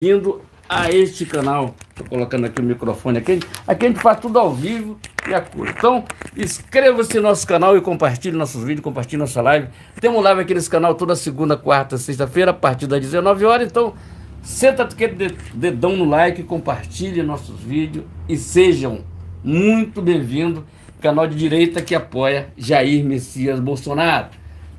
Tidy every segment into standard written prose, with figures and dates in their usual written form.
Bem-vindo a este canal. Estou colocando aqui o microfone aqui. Aqui a gente faz tudo ao vivo e a cor. Então, inscreva-se no nosso canal e compartilhe nossos vídeos, compartilhe nossa live. Temos live aqui nesse canal toda segunda, quarta, sexta-feira, a partir das 19 horas. Então, senta aquele dedão no like, compartilhe nossos vídeos e sejam muito bem-vindos. Canal de direita que apoia Jair Messias Bolsonaro.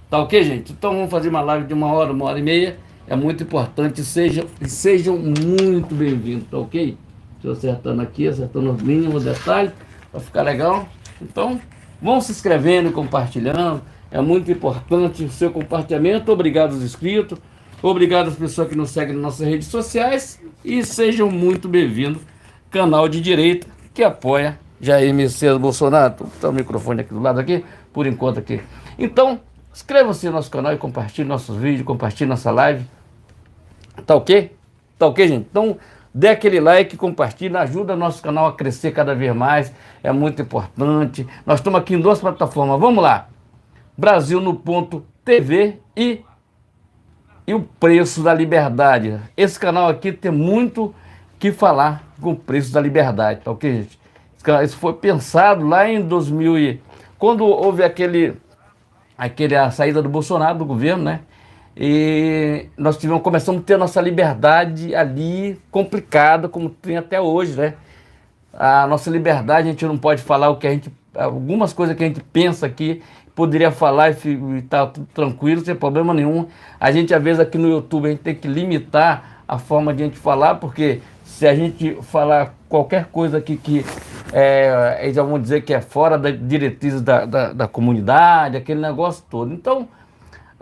Tá ok, gente? Então vamos fazer uma live de uma hora e meia. É muito importante, sejam muito bem-vindos, tá ok? Estou acertando aqui, acertando os mínimos detalhes, para ficar legal. Então, vão se inscrevendo e compartilhando. É muito importante o seu compartilhamento. Obrigado aos inscritos, obrigado às pessoas que nos seguem nas nossas redes sociais. E sejam muito bem-vindos, canal de direita que apoia Jair Messias Bolsonaro. Tá o microfone aqui do lado aqui, por enquanto aqui. Então, inscreva-se no nosso canal e compartilhe nossos vídeos, compartilhe nossa live. Tá ok? Tá ok, gente? Então, dê aquele like, compartilhe, ajuda nosso canal a crescer cada vez mais. É muito importante. Nós estamos aqui em duas plataformas. Vamos lá. Brasil no Ponto TV e o Preço da Liberdade. Esse canal aqui tem muito que falar com o Preço da Liberdade. Tá ok, gente? Isso foi pensado lá em 2000 quando houve a saída do Bolsonaro do governo, né? E nós começamos a ter a nossa liberdade ali complicada, como tem até hoje, né? A nossa liberdade, a gente não pode falar algumas coisas que a gente pensa aqui, poderia falar e tá tudo tranquilo, sem problema nenhum. A gente, às vezes, aqui no YouTube, a gente tem que limitar a forma de a gente falar, porque se a gente falar qualquer coisa aqui eles já vão dizer que é fora da diretriz da comunidade, aquele negócio todo. Então,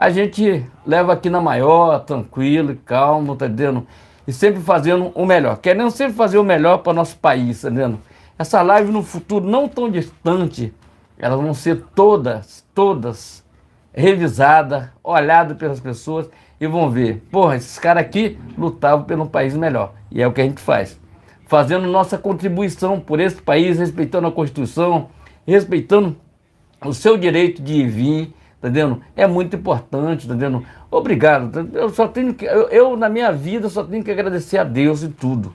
a gente leva aqui na maior, tranquilo e calmo, tá entendendo? E sempre fazendo o melhor. Querendo sempre fazer o melhor para nosso país, tá entendendo? Essa live no futuro não tão distante, elas vão ser todas revisadas, olhadas pelas pessoas e vão ver, porra, esses caras aqui lutavam pelo país melhor. E é o que a gente faz. Fazendo nossa contribuição por esse país, respeitando a Constituição, respeitando o seu direito de ir e vir, tá entendendo? É muito importante, tá entendendo? Obrigado. Eu na minha vida só tenho que agradecer a Deus e tudo.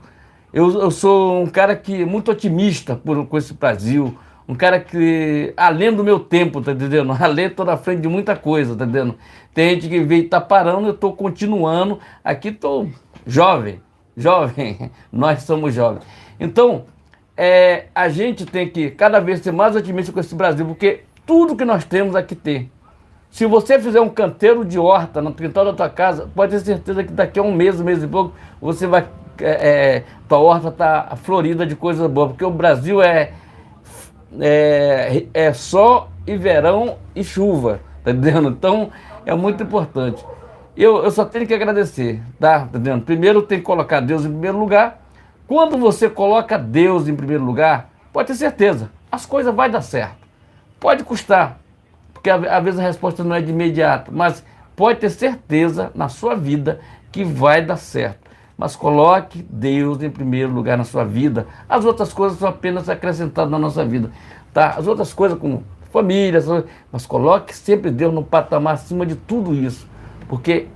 Eu sou um cara muito otimista com esse Brasil, um cara que, além do meu tempo, tá entendendo? Além, tô na frente de muita coisa, tá entendendo? Tem gente que veio, tá parando, eu tô continuando, aqui tô jovem, nós somos jovens. Então, a gente tem que cada vez ser mais otimista com esse Brasil, porque tudo que nós temos aqui tem. Se você fizer um canteiro de horta no quintal da tua casa, pode ter certeza que daqui a um mês e pouco, você vai, tua horta tá florida de coisa boa, porque o Brasil é sol e verão e chuva, tá entendendo? Então, é muito importante. Eu só tenho que agradecer, tá entendendo? Primeiro tem que colocar Deus em primeiro lugar. Quando você coloca Deus em primeiro lugar, pode ter certeza, as coisas vão dar certo. Pode custar, porque às vezes a resposta não é de imediato, mas pode ter certeza na sua vida que vai dar certo. Mas coloque Deus em primeiro lugar na sua vida. As outras coisas são apenas acrescentadas na nossa vida, tá? As outras coisas como família, mas coloque sempre Deus no patamar acima de tudo isso, porque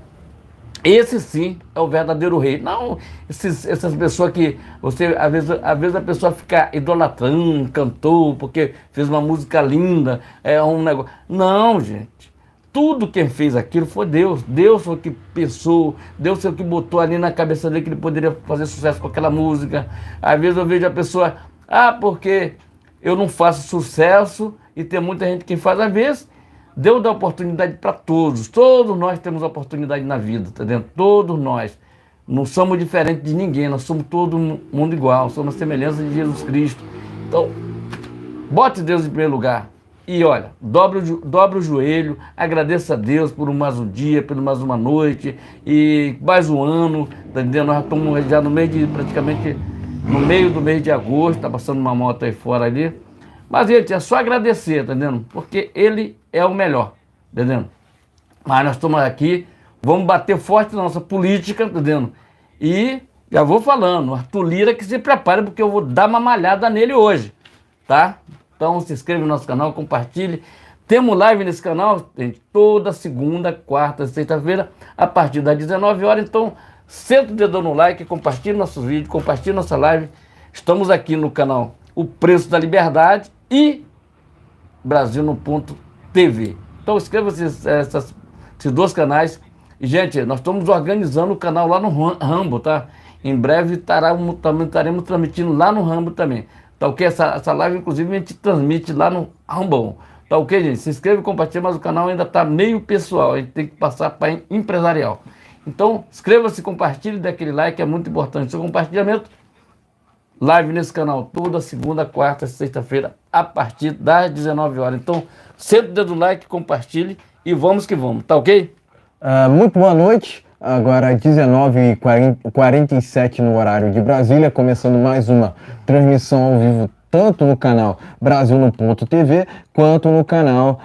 esse sim é o verdadeiro rei. Não essas pessoas que você, às vezes a pessoa fica idolatrando, cantou porque fez uma música linda, é um negócio. Não, gente. Tudo quem fez aquilo foi Deus. Deus foi o que pensou, Deus foi o que botou ali na cabeça dele que ele poderia fazer sucesso com aquela música. Às vezes eu vejo a pessoa, porque eu não faço sucesso e tem muita gente que faz. Às vezes Deus dá oportunidade para todos. Todos nós temos oportunidade na vida, tá dentro? Todos nós. Não somos diferentes de ninguém, nós somos todo mundo igual, somos a semelhança de Jesus Cristo. Então, bote Deus em primeiro lugar. E olha, dobre o joelho, agradeça a Deus por mais um dia, por mais uma noite, e mais um ano, tá entendendo? Nós estamos já praticamente no meio do mês de agosto, tá passando uma moto aí fora ali. Mas, gente, é só agradecer, tá entendendo? Porque ele é o melhor, tá entendendo? Mas nós estamos aqui, vamos bater forte na nossa política, tá entendendo? E já vou falando, Arthur Lira que se prepare, porque eu vou dar uma malhada nele hoje, tá? Então se inscreva no nosso canal, compartilhe. Temos live nesse canal, gente, toda segunda, quarta, sexta-feira, a partir das 19 horas. Então senta o dedo no like, compartilhe nossos vídeos, compartilhe nossa live. Estamos aqui no canal O Preço da Liberdade e Brasil no Ponto TV. Então inscreva-se nesses dois canais. E, gente, nós estamos organizando o canal lá no Rumble, tá? Em breve estaremos transmitindo lá no Rumble também. Tá ok? Essa live, inclusive, a gente transmite lá no Rumble. Tá ok, gente? Se inscreva e compartilhe, mas o canal ainda tá meio pessoal. A gente tem que passar para empresarial. Então, inscreva-se, compartilhe, dê aquele like, é muito importante. Seu compartilhamento. Live nesse canal toda segunda, quarta, sexta-feira, a partir das 19 horas. Então, senta o dedo no like, compartilhe e vamos que vamos, tá ok? Muito boa noite. Agora 19h47 no horário de Brasília, começando mais uma transmissão ao vivo, tanto no canal Brasil no Ponto TV, quanto no canal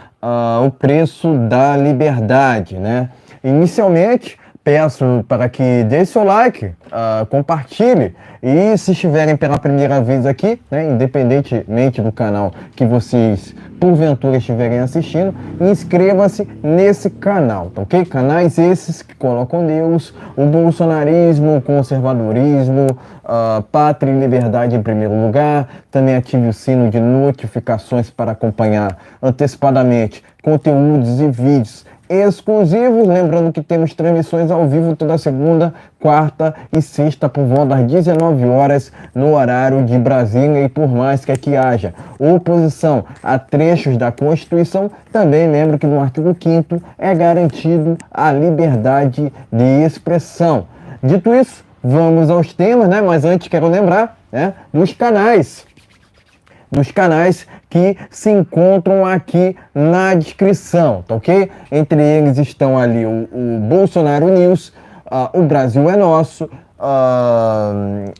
O Preço da Liberdade, né? Inicialmente, peço para que dê seu like, compartilhe e se estiverem pela primeira vez aqui, né, independentemente do canal que vocês porventura estiverem assistindo, inscreva-se nesse canal, tá ok? Canais esses que colocam Deus, o bolsonarismo, o conservadorismo, pátria e liberdade em primeiro lugar. Também ative o sino de notificações para acompanhar antecipadamente conteúdos e vídeos exclusivos, lembrando que temos transmissões ao vivo toda segunda, quarta e sexta por volta das 19 horas no horário de Brasília. E por mais que aqui haja oposição a trechos da Constituição, também lembro que no artigo 5º é garantido a liberdade de expressão. Dito isso, vamos aos temas, né? Mas antes quero lembrar, né, dos canais que se encontram aqui na descrição, tá ok? Entre eles estão ali o Bolsonaro News, o Brasil é Nosso,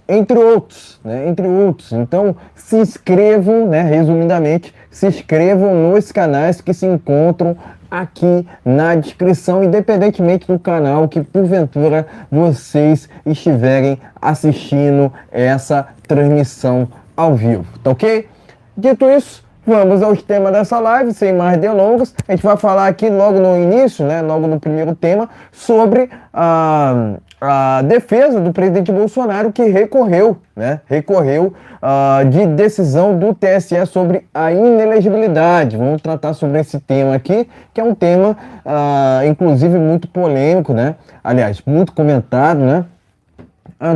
entre outros, né? Entre outros. Então, se inscrevam, né? Resumidamente, se inscrevam nos canais que se encontram aqui na descrição, independentemente do canal que porventura vocês estiverem assistindo essa transmissão ao vivo, tá ok? Dito isso, vamos aos temas dessa live, sem mais delongas. A gente vai falar aqui logo no início, né, logo no primeiro tema, sobre a defesa do presidente Bolsonaro, que recorreu de decisão do TSE sobre a inelegibilidade. Vamos tratar sobre esse tema aqui, que é um tema, inclusive, muito polêmico, né? Aliás, muito comentado, né?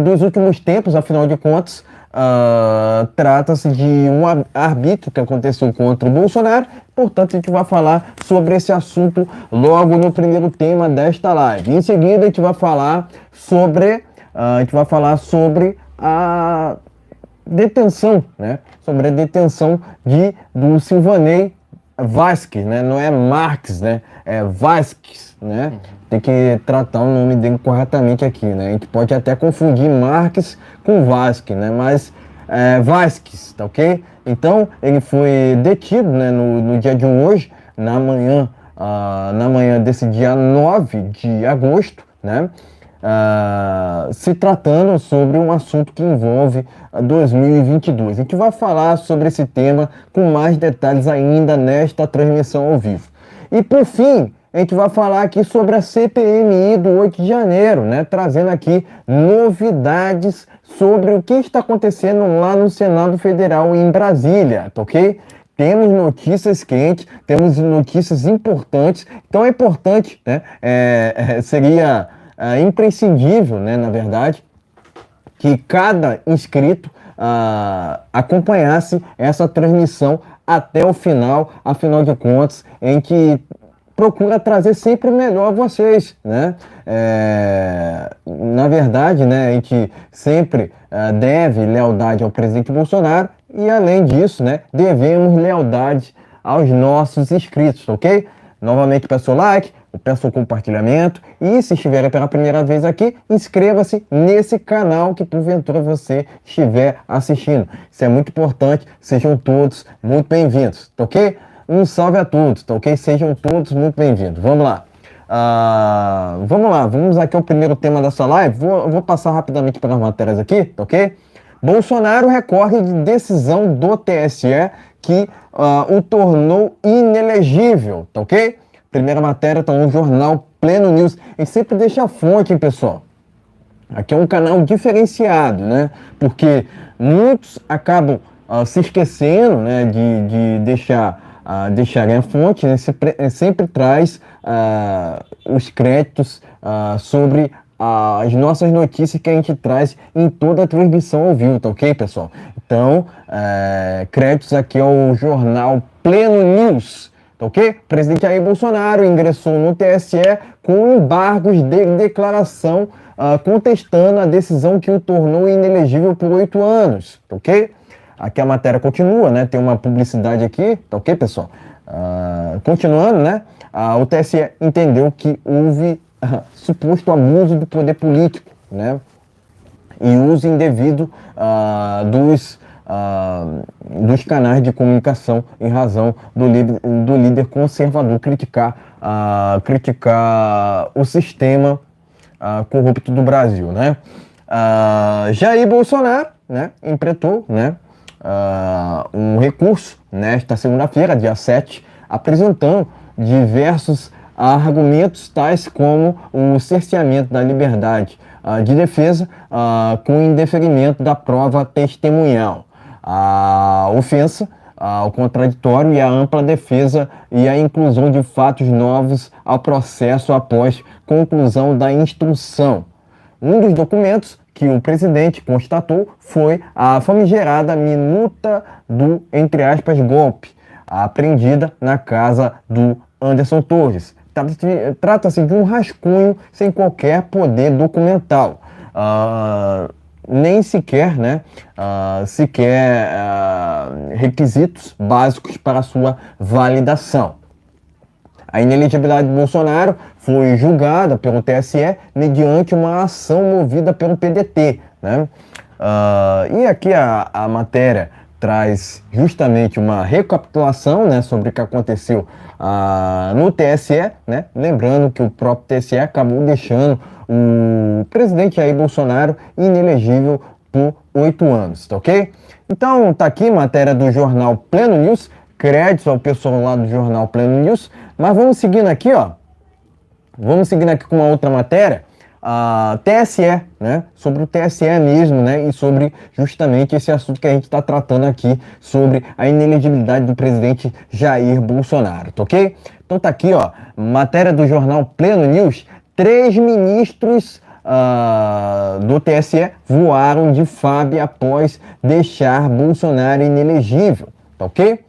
Dos últimos tempos, afinal de contas, trata-se de um arbítrio que aconteceu contra o Bolsonaro. Portanto, a gente vai falar sobre esse assunto logo no primeiro tema desta live. Em seguida, a gente vai falar sobre a detenção, né? Sobre a detenção do Silvanei Vasquez, né? Não é Marques, né? É Vasquez, né? Tem que tratar o nome dele corretamente aqui, né? A gente pode até confundir Marques com Vasquez, né? Mas é Vasquez, tá ok? Então, ele foi detido, né, no dia de hoje, na manhã desse dia 9 de agosto, né? Se tratando sobre um assunto que envolve 2022. A gente vai falar sobre esse tema com mais detalhes ainda nesta transmissão ao vivo. E por fim, a gente vai falar aqui sobre a CPMI do 8 de janeiro, né? Trazendo aqui novidades sobre o que está acontecendo lá no Senado Federal em Brasília, tá ok? Temos notícias quentes, temos notícias importantes. Então é importante, né? Seria imprescindível, né, na verdade, que cada inscrito acompanhasse essa transmissão até o final. Afinal de contas, em que procura trazer sempre o melhor a vocês, né? Na verdade, né, a gente sempre deve lealdade ao presidente Bolsonaro e, além disso, né, devemos lealdade aos nossos inscritos, ok? Novamente, peço o like, peço o compartilhamento e, se estiver pela primeira vez aqui, inscreva-se nesse canal que porventura você estiver assistindo. Isso é muito importante, sejam todos muito bem-vindos, tá ok? Um salve a todos, tá ok? Sejam todos muito bem-vindos. Vamos lá. Vamos aqui ao primeiro tema dessa live. Vou passar rapidamente pelas matérias aqui, tá ok? Bolsonaro recorre de decisão do TSE que o tornou inelegível, tá ok? Primeira matéria está no jornal Pleno News. E sempre deixa a fonte, hein, pessoal? Aqui é um canal diferenciado, né? Porque muitos acabam se esquecendo, né, de deixarem a fonte, né? Sempre traz os créditos sobre as nossas notícias que a gente traz em toda a transmissão ao vivo, tá ok, pessoal? Então, créditos aqui ao jornal Pleno News. Tá ok? O presidente Jair Bolsonaro ingressou no TSE com embargos de declaração contestando a decisão que o tornou inelegível por 8 anos. Tá ok? Aqui a matéria continua, né? Tem uma publicidade aqui, tá ok, pessoal? Continuando, né? O TSE entendeu que houve suposto abuso do poder político, né? E uso indevido dos canais de comunicação em razão do líder conservador criticar o sistema corrupto do Brasil, né? Jair Bolsonaro, né, empretou, né, um recurso nesta segunda-feira, dia 7, apresentando diversos argumentos tais como o cerceamento da liberdade de defesa com indeferimento da prova testemunhal, a ofensa ao contraditório e a ampla defesa e a inclusão de fatos novos ao processo após conclusão da instrução. Um dos documentos que o presidente constatou foi a famigerada minuta do, entre aspas, golpe, apreendida na casa do Anderson Torres. Trata-se de um rascunho sem qualquer poder documental. Nem sequer, né, requisitos básicos para sua validação. A inelegibilidade de Bolsonaro foi julgada pelo TSE mediante uma ação movida pelo PDT, né? E aqui a matéria traz justamente uma recapitulação, né, sobre o que aconteceu no TSE, né? Lembrando que o próprio TSE acabou deixando o presidente Jair Bolsonaro inelegível por 8 anos, tá ok? Então tá aqui matéria do jornal Pleno News, créditos ao pessoal lá do jornal Pleno News, mas vamos seguindo aqui, ó. Vamos seguindo aqui com uma outra matéria, TSE, né? Sobre o TSE mesmo, né? E sobre justamente esse assunto que a gente está tratando aqui, sobre a inelegibilidade do presidente Jair Bolsonaro, tá ok? Então tá aqui, ó, matéria do jornal Pleno News, 3 ministros do TSE voaram de FAB após deixar Bolsonaro inelegível, tá ok?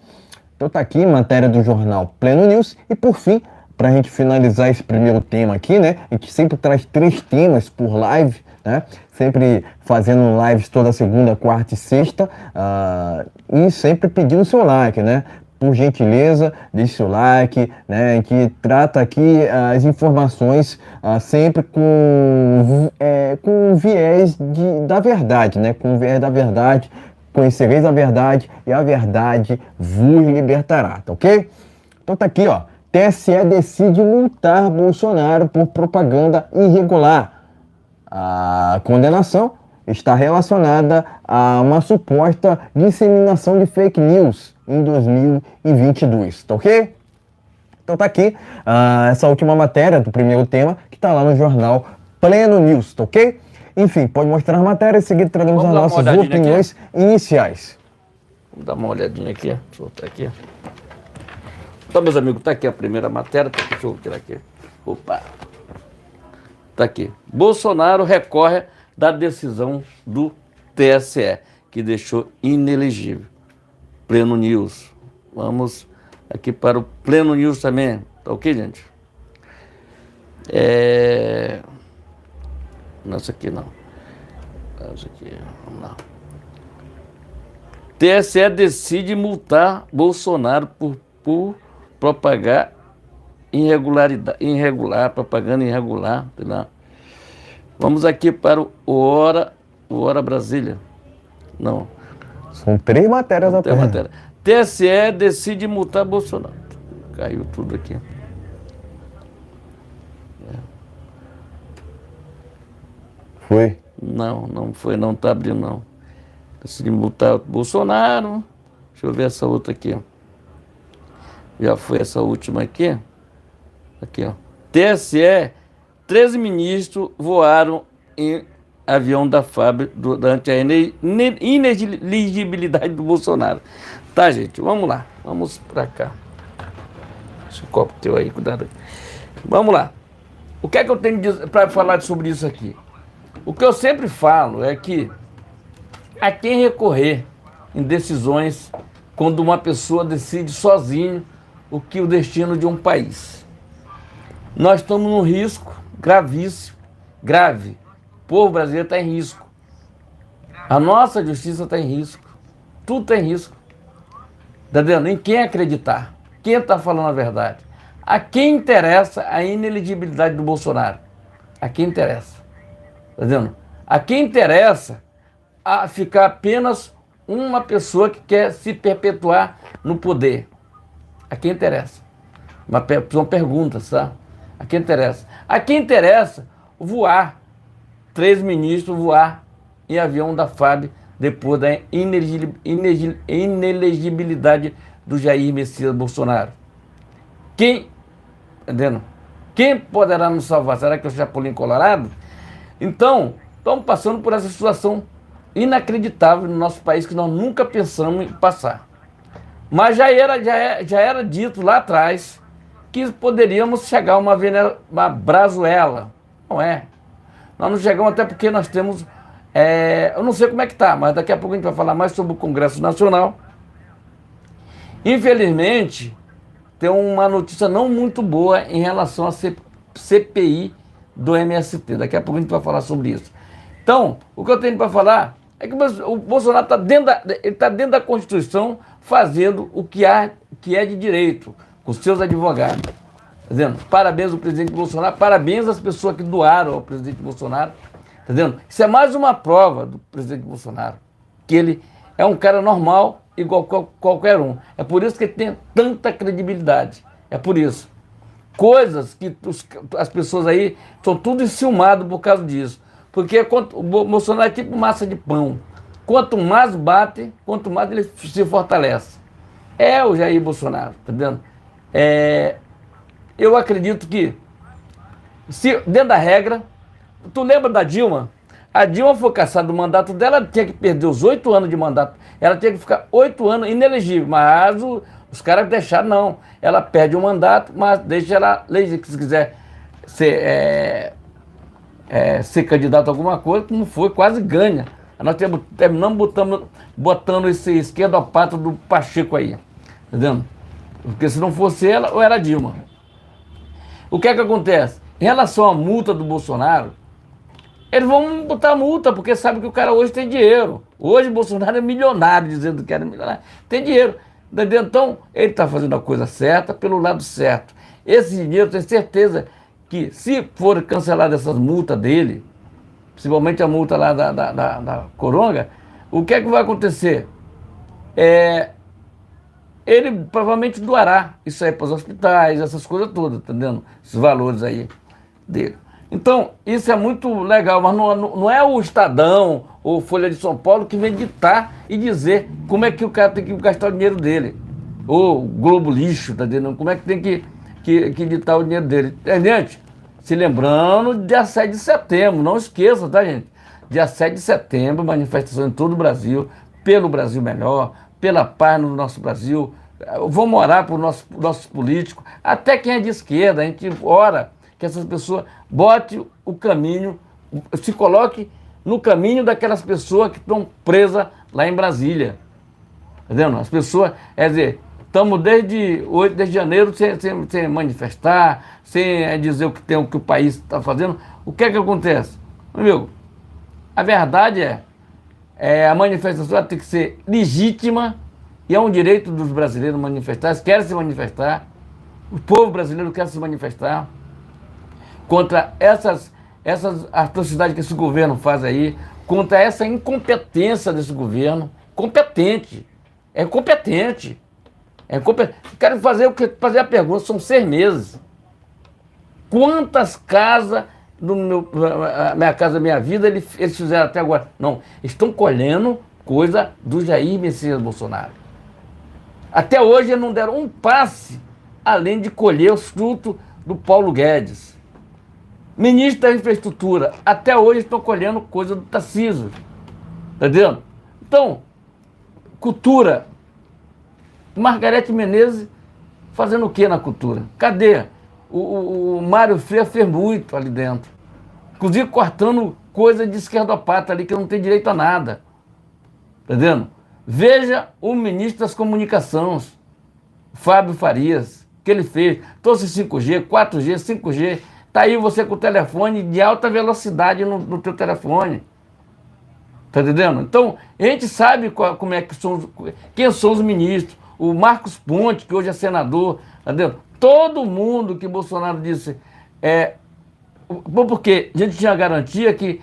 Então tá aqui matéria do jornal Pleno News e por fim, para a gente finalizar esse primeiro tema aqui, né? A gente sempre traz 3 temas por live, né? Sempre fazendo lives toda segunda, quarta e sexta e sempre pedindo seu like, né? Por gentileza, deixe seu like, né? A gente trata aqui as informações sempre com viés da verdade, né? Com viés da verdade, conhecereis a verdade e a verdade vos libertará, tá ok? Então tá aqui, ó. TSE decide multar Bolsonaro por propaganda irregular. A condenação está relacionada a uma suposta disseminação de fake news em 2022, tá ok? Então tá aqui essa última matéria do primeiro tema que tá lá no jornal Pleno News, tá ok? Enfim, pode mostrar a matéria e seguir traremos as nossas opiniões iniciais. Vamos dar uma olhadinha aqui, deixa eu botar aqui. Então, meus amigos, tá aqui a primeira matéria, deixa eu tirar aqui. Opa! Tá aqui. Bolsonaro recorre da decisão do TSE, que deixou inelegível. Pleno News. Vamos aqui para o Pleno News também. Tá ok, gente? Não, isso aqui não. Isso aqui, vamos lá. TSE decide multar Bolsonaro por propagar propaganda irregular. Entendeu? Vamos aqui para o Hora Brasília. Não. São 3 matérias a matéria. TSE decide multar Bolsonaro. Caiu tudo aqui. Foi? Não foi, não tá abrindo, não. Decide multar Bolsonaro. Deixa eu ver essa outra aqui, ó. Já foi essa última aqui. Aqui, ó. TSE, 13 ministros voaram avião da FAB durante a inelegibilidade do Bolsonaro. Tá, gente, vamos lá. Vamos para cá. Esse copo teu aí, cuidado. Vamos lá. O que é que eu tenho para falar sobre isso aqui? O que eu sempre falo é que a quem recorrer em decisões quando uma pessoa decide sozinho o que o destino de um país. Nós estamos num risco gravíssimo, grave. O povo brasileiro está em risco. A nossa justiça está em risco. Tudo está em risco. Está vendo? Em quem acreditar? Quem está falando a verdade? A quem interessa a inelegibilidade do Bolsonaro? A quem interessa? Está vendo? A quem interessa a ficar apenas uma pessoa que quer se perpetuar no poder? A quem interessa? São perguntas, tá? A quem interessa? A quem interessa voar, 3 ministros voar em avião da FAB depois da inelegibilidade do Jair Messias Bolsonaro? Quem, entendendo? Quem poderá nos salvar? Será que é o Chapolin Colorado? Então, estamos passando por essa situação inacreditável no nosso país que nós nunca pensamos em passar. Mas já era dito lá atrás que poderíamos chegar a uma Brazuela. Não é. Nós não chegamos até porque nós temos... eu não sei como é que está, mas daqui a pouco a gente vai falar mais sobre o Congresso Nacional. Infelizmente, tem uma notícia não muito boa em relação à CPI do MST. Daqui a pouco a gente vai falar sobre isso. Então, o que eu tenho para falar é que o Bolsonaro está dentro da Constituição fazendo o que é de direito, com seus advogados. Tá vendo? Parabéns ao presidente Bolsonaro, parabéns às pessoas que doaram ao presidente Bolsonaro. Tá vendo? Isso é mais uma prova do presidente Bolsonaro, que ele é um cara normal, igual qualquer um. É por isso que ele tem tanta credibilidade. É por isso. Coisas que as pessoas aí estão tudo enciumadas por causa disso. Porque o Bolsonaro é tipo massa de pão. Quanto mais bate, quanto mais ele se fortalece. É o Jair Bolsonaro, tá vendo? Eu acredito que, se dentro da regra, tu lembra da Dilma? A Dilma foi caçada do mandato dela, ela tinha que perder os 8 anos de mandato. Ela tinha que ficar 8 anos inelegível, mas os caras deixaram, não. Ela perde o mandato, mas deixa ela eleger, se quiser ser candidato a alguma coisa, como foi, quase ganha. Nós terminamos botando esse esquerdopata do Pacheco aí, entendeu? Porque se não fosse ela, ou era Dilma. O que é que acontece? Em relação à multa do Bolsonaro, eles vão botar multa, porque sabe que o cara hoje tem dinheiro. Hoje o Bolsonaro é milionário, dizendo que era milionário. Tem dinheiro. Entendeu? Então, ele está fazendo a coisa certa, pelo lado certo. Esse dinheiro, eu tenho certeza que, se for cancelada essas multas dele, principalmente a multa lá da Coronga, o que é que vai acontecer? Ele provavelmente doará isso aí para os hospitais, essas coisas todas, entendendo? Esses valores aí dele. Então, isso é muito legal, mas não é o Estadão ou Folha de São Paulo que vem ditar e dizer como é que o cara tem que gastar o dinheiro dele. Ou Globo Lixo, tá entendendo? Como é que tem que ditar o dinheiro dele. Gente, se lembrando, dia 7 de setembro, não esqueça, tá, gente? Dia 7 de setembro, manifestação em todo o Brasil, pelo Brasil melhor, pela paz no nosso Brasil. Vamos orar por nossos políticos, até quem é de esquerda, a gente ora que essas pessoas botem o caminho, se coloque no caminho daquelas pessoas que estão presas lá em Brasília. Entendeu? As pessoas, quer dizer, estamos desde 8 de janeiro sem manifestar, sem dizer o que o país está fazendo. O que é que acontece? Amigo, a verdade a manifestação tem que ser legítima e é um direito dos brasileiros manifestar, eles querem se manifestar, o povo brasileiro quer se manifestar contra essas atrocidades que esse governo faz aí, contra essa incompetência desse governo. É competente. Quero fazer a pergunta, são 6 meses. Quantas casas Minha Casa Minha Vida eles fizeram até agora? Não, estão colhendo coisa do Jair Messias Bolsonaro. Até hoje eles não deram um passe além de colher os frutos do Paulo Guedes. Ministro da Infraestrutura, até hoje estão colhendo coisa do Tarcísio. Tá entendendo? Então, cultura. Margarete Menezes fazendo o que na cultura? Cadê? O Mário Freire fez muito ali dentro. Inclusive cortando coisa de esquerdopata ali que não tem direito a nada. Tá entendendo? Veja o ministro das Comunicações, Fábio Farias, que ele fez. Trouxe 5G, 4G, 5G. Tá aí você com o telefone de alta velocidade no teu telefone. Tá entendendo? Então, a gente sabe como é que são, quem são os ministros. O Marcos Ponte, que hoje é senador, tá entendendo? Todo mundo que Bolsonaro disse porque a gente tinha garantia que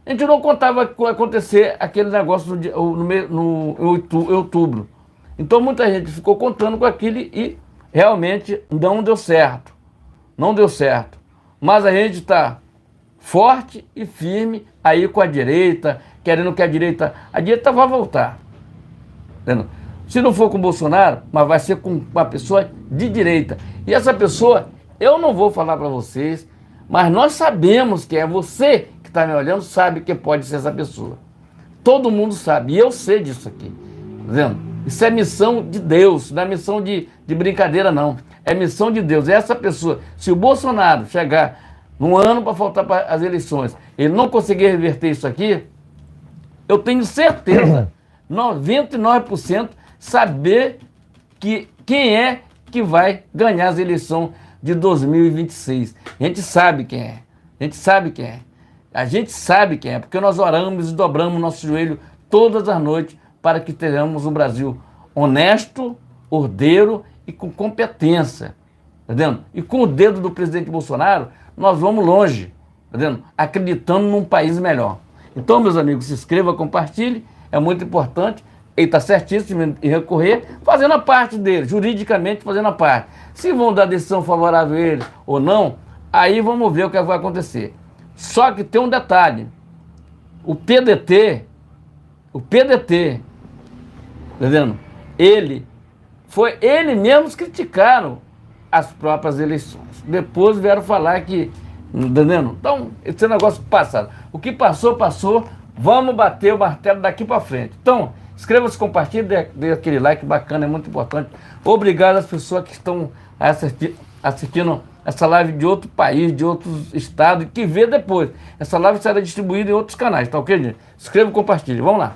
a gente não contava que ia acontecer aquele negócio em outubro. Então muita gente ficou contando com aquilo e realmente não deu certo. Não deu certo. Mas a gente está forte e firme aí com a direita, querendo que a direita vai voltar. Entendeu? Se não for com o Bolsonaro, mas vai ser com uma pessoa de direita. E essa pessoa, eu não vou falar para vocês, mas nós sabemos que é você que está me olhando, sabe que pode ser essa pessoa. Todo mundo sabe, e eu sei disso aqui. Tá vendo? Isso é missão de Deus, não é missão de brincadeira, não. É missão de Deus. É essa pessoa. Se o Bolsonaro chegar num ano para faltar para as eleições, ele não conseguir reverter isso aqui, eu tenho certeza, 99%, saber quem é que vai ganhar as eleições de 2026. A gente sabe quem é. A gente sabe quem é. A gente sabe quem é, porque nós oramos e dobramos nosso joelho todas as noites para que tenhamos um Brasil honesto, ordeiro e com competência. Tá vendo? E com o dedo do presidente Bolsonaro, nós vamos longe, tá vendo? Acreditando num país melhor. Então, meus amigos, se inscreva, compartilhe, é muito importante. Ele está certíssimo em recorrer, fazendo a parte dele, juridicamente fazendo a parte. Se vão dar decisão favorável a ele ou não, aí vamos ver o que vai acontecer. Só que tem um detalhe, o PDT, tá vendo? Ele mesmo criticaram as próprias eleições. Depois vieram falar que, tá vendo? Então, esse negócio passado. O que passou, passou. Vamos bater o martelo daqui para frente. Então, inscreva-se, compartilhe, dê aquele like bacana, é muito importante. Obrigado às pessoas que estão assistindo essa live de outro país, de outros estados, que vê depois. Essa live será distribuída em outros canais, tá ok, gente? Inscreva e compartilhe. Vamos lá.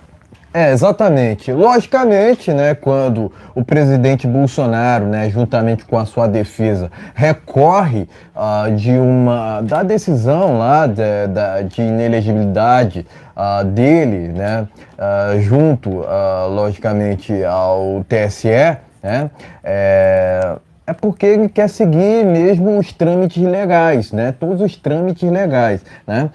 Exatamente. Logicamente, né, quando o presidente Bolsonaro, né, juntamente com a sua defesa, recorre da decisão lá de inelegibilidade dele, né, junto, logicamente, ao TSE, né, é porque ele quer seguir mesmo os trâmites legais, né? Todos os trâmites legais, né?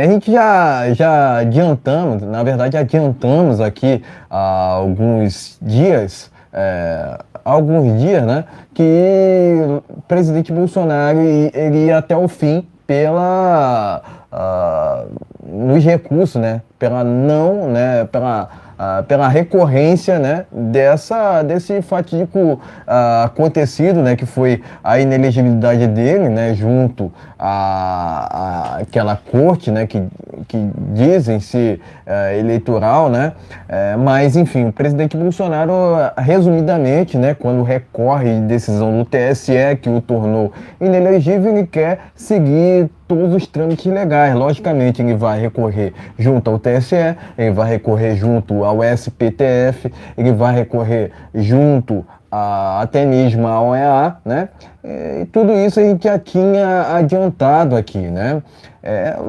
A gente já adiantamos, na verdade adiantamos aqui há alguns dias, né? Que o presidente Bolsonaro ele ia até o fim nos recursos, né? Pela recorrência, né, desse fatídico acontecido, né, que foi a inelegibilidade dele, né, junto àquela corte, né, que dizem ser eleitoral, né, mas enfim, o presidente Bolsonaro, resumidamente, né, quando recorre de decisão do TSE que o tornou inelegível, ele quer seguir todos os trâmites legais. Logicamente, ele vai recorrer junto ao TSE, ele vai recorrer junto ao SPTF, ele vai recorrer junto até mesmo à OEA, né? E tudo isso a gente já tinha adiantado aqui, né?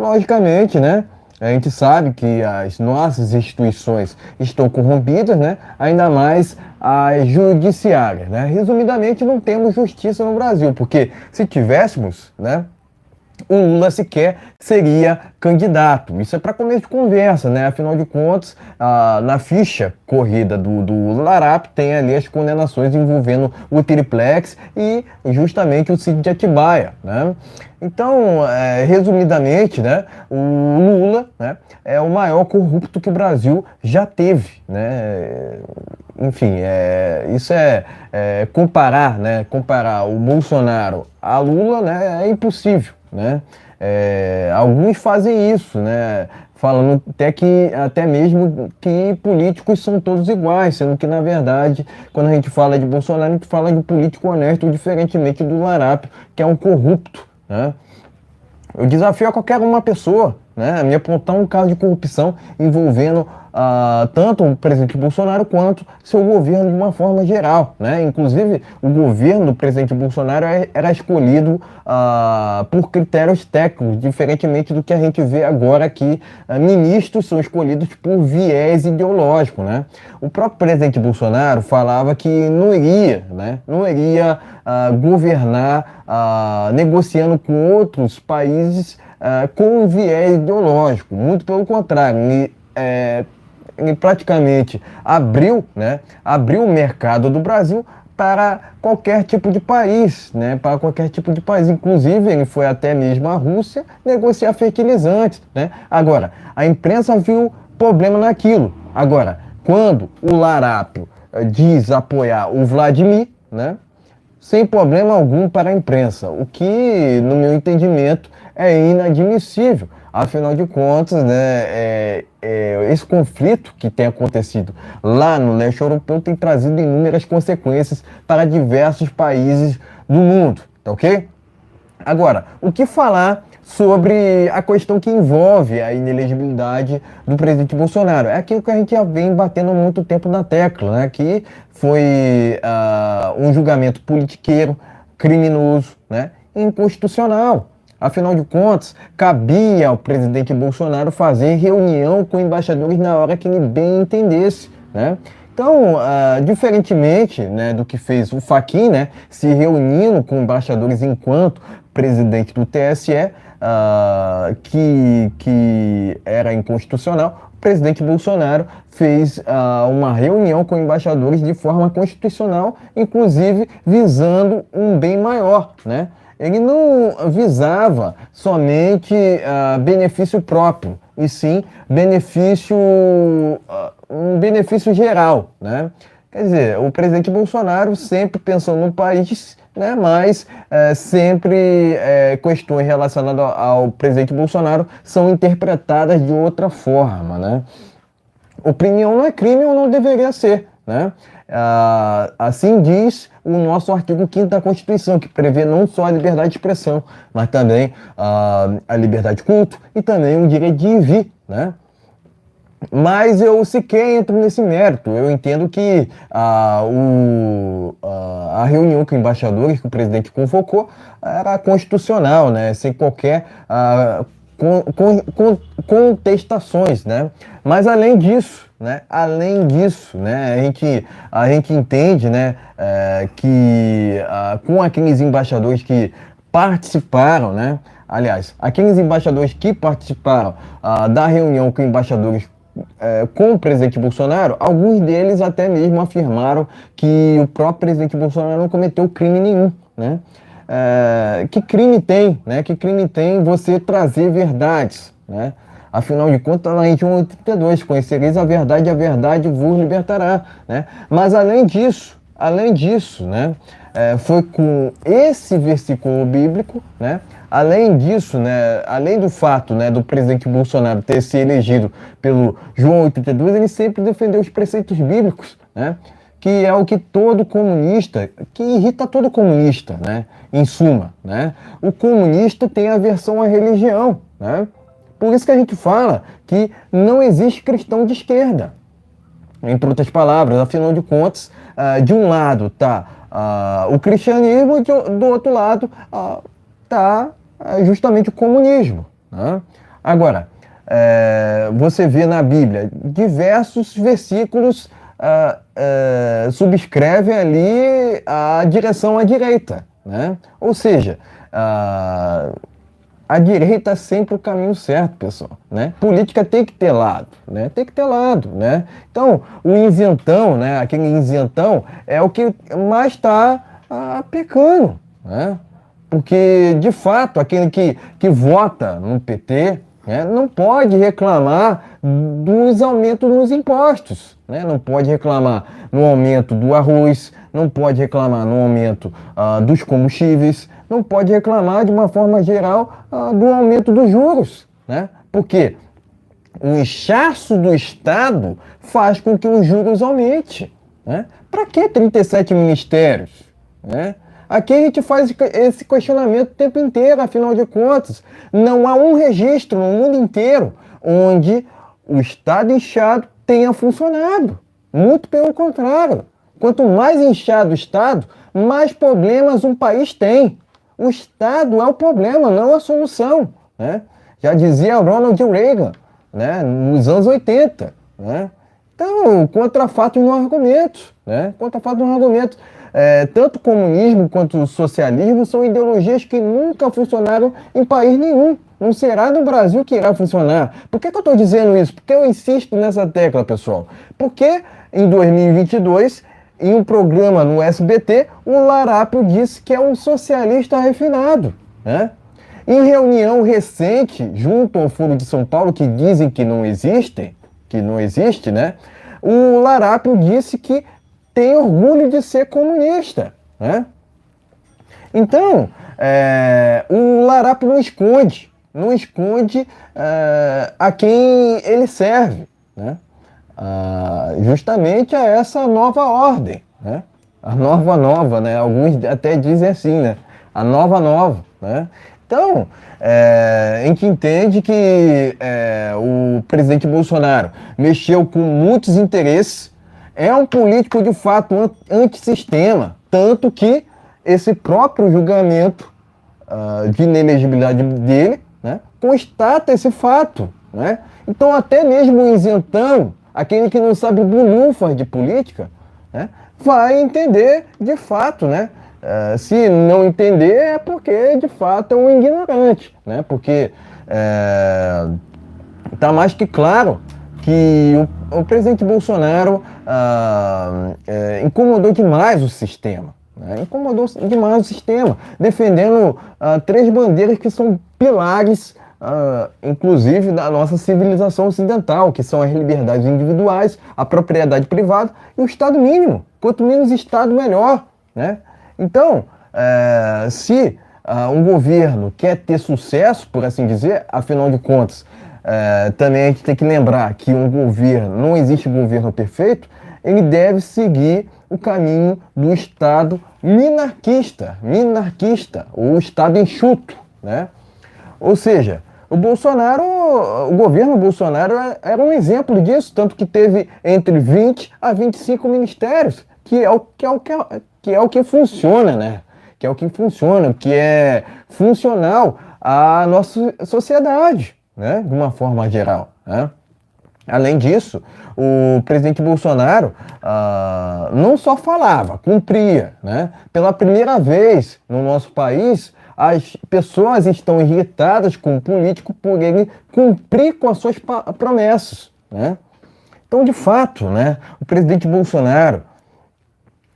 Logicamente, né? A gente sabe que as nossas instituições estão corrompidas, né? Ainda mais as judiciárias, né? Resumidamente, não temos justiça no Brasil, porque se tivéssemos, né? o Lula sequer seria candidato. Isso é para começo de conversa, né? Afinal de contas, na ficha corrida do Larap tem ali as condenações envolvendo o Triplex e justamente o Cid de Atibaia, né? Então, resumidamente, né, o Lula, né, é o maior corrupto que o Brasil já teve, né? Enfim, isso comparar, né, comparar o Bolsonaro a Lula, né, é impossível, né? Alguns fazem isso, né? Falando até mesmo que políticos são todos iguais, sendo que, na verdade, quando a gente fala de Bolsonaro, a gente fala de político honesto, diferentemente do Larápio, que é um corrupto, né? Eu desafio a qualquer uma pessoa, né, a me apontar um caso de corrupção envolvendo tanto o presidente Bolsonaro quanto seu governo de uma forma geral, né? Inclusive, o governo do presidente Bolsonaro era escolhido por critérios técnicos, diferentemente do que a gente vê agora que ministros são escolhidos por viés ideológico, né? O próprio presidente Bolsonaro falava que não iria governar negociando com outros países com viés ideológico. Muito pelo contrário, ele praticamente abriu o mercado do Brasil para qualquer tipo de país, né? Para qualquer tipo de país. Inclusive, ele foi até mesmo à Rússia negociar fertilizantes, né? Agora, a imprensa viu problema naquilo. Agora, quando o Larápio diz apoiar o Vladimir, né, sem problema algum para a imprensa, o que, no meu entendimento, é inadmissível. Afinal de contas, né, esse conflito que tem acontecido lá no leste europeu tem trazido inúmeras consequências para diversos países do mundo, tá ok? Agora, o que falar sobre a questão que envolve a inelegibilidade do presidente Bolsonaro? É aquilo que a gente já vem batendo há muito tempo na tecla, né? Que foi um julgamento politiqueiro, criminoso, né? Inconstitucional. Afinal de contas, cabia ao presidente Bolsonaro fazer reunião com embaixadores na hora que ele bem entendesse, né? Então, diferentemente, né, do que fez o Fachin, né, se reunindo com embaixadores enquanto presidente do TSE, que era inconstitucional, o presidente Bolsonaro fez uma reunião com embaixadores de forma constitucional, inclusive visando um bem maior, né? Ele não visava somente benefício próprio, e sim um benefício geral, né? Quer dizer, o presidente Bolsonaro sempre pensou no país, né? Mas sempre questões relacionadas ao presidente Bolsonaro são interpretadas de outra forma, né? Opinião não é crime ou não deveria ser, né? Assim diz o nosso artigo 5º da Constituição, que prevê não só a liberdade de expressão, mas também a liberdade de culto e também o direito de ir e vir, né? Mas eu sequer entro nesse mérito. Eu entendo que a reunião com embaixadores que o presidente convocou era constitucional, né? Sem qualquer contestações, né? Mas além disso, né? A gente entende, né? Que com aqueles embaixadores que participaram, né? Aliás, aqueles embaixadores que participaram da reunião com embaixadores com o presidente Bolsonaro, alguns deles até mesmo afirmaram que o próprio presidente Bolsonaro não cometeu crime nenhum, né? Que crime tem, né? Que crime tem você trazer verdades, né? Afinal de contas, lá em João 32, conhecereis a verdade vos libertará, né? Mas além disso, né? Foi com esse versículo bíblico, né? Além disso, né? Além do fato, né, do presidente Bolsonaro ter se elegido pelo João 82, ele sempre defendeu os preceitos bíblicos, né? Que é o que que irrita todo comunista, né? Em suma, né? O comunista tem aversão à religião, né? Por isso que a gente fala que não existe cristão de esquerda. Em outras palavras, afinal de contas, de um lado está o cristianismo e do outro lado está justamente o comunismo, né? Agora, você vê na Bíblia diversos versículos subscrevem ali a direção à direita, né? Ou seja, a direita é sempre o caminho certo, pessoal, né? Política tem que ter lado, né? Tem que ter lado, né? Então, o isentão, né? Aquele isentão é o que mais está pecando, né? Porque, de fato, aquele que vota no PT, né, não pode reclamar dos aumentos nos impostos, né? Não pode reclamar no aumento do arroz, não pode reclamar no aumento dos combustíveis, não pode reclamar de uma forma geral do aumento dos juros, né? Porque o inchaço do Estado faz com que os juros aumentem, né? Para que 37 ministérios, né? Aqui a gente faz esse questionamento o tempo inteiro, afinal de contas. Não há um registro no mundo inteiro onde o Estado inchado tenha funcionado. Muito pelo contrário. Quanto mais inchado o Estado, mais problemas um país tem. O Estado é o problema, não a solução, né? Já dizia Ronald Reagan, né, nos anos 80, né? Então, contra fatos não argumentos, né? Contra fatos não argumentos. Tanto o comunismo quanto o socialismo são ideologias que nunca funcionaram em país nenhum. Não será no Brasil que irá funcionar. Por que eu estou dizendo isso? Porque eu insisto nessa tecla, pessoal. Porque em 2022, em um programa no SBT, o Larápio disse que é um socialista refinado, né? Em reunião recente, junto ao Foro de São Paulo, que dizem que não existe, né? O Larápio disse que tem orgulho de ser comunista, né? Então, o Larápio não esconde a quem ele serve, né? Justamente a essa nova ordem, né? A nova, né? Alguns até dizem assim, né? A nova, né? Então, a gente entende que o presidente Bolsonaro mexeu com muitos interesses, é um político de fato antissistema, tanto que esse próprio julgamento de inelegibilidade dele, né, constata esse fato, né? Então até mesmo o isentão, aquele que não sabe bulhufas de política, né, vai entender de fato, né? Se não entender é porque de fato é um ignorante, né? Porque está mais que claro que o presidente Bolsonaro incomodou demais o sistema, né? Incomodou demais o sistema, defendendo 3 bandeiras que são pilares, inclusive, da nossa civilização ocidental, que são as liberdades individuais, a propriedade privada e o Estado mínimo. Quanto menos Estado, melhor, né? Então, se um governo quer ter sucesso, por assim dizer, afinal de contas, também a gente tem que lembrar que não existe governo perfeito, ele deve seguir o caminho do Estado minarquista, o Estado enxuto, né? Ou seja, o governo Bolsonaro era um exemplo disso, tanto que teve entre 20 a 25 ministérios, que é o que funciona, né? Que é o que funciona, que é funcional à nossa sociedade, né? De uma forma geral, né? Além disso, o presidente Bolsonaro não só falava, cumpria, né? Pela primeira vez no nosso país, as pessoas estão irritadas com o político por ele cumprir com as suas promessas, né? Então, de fato, né, o presidente Bolsonaro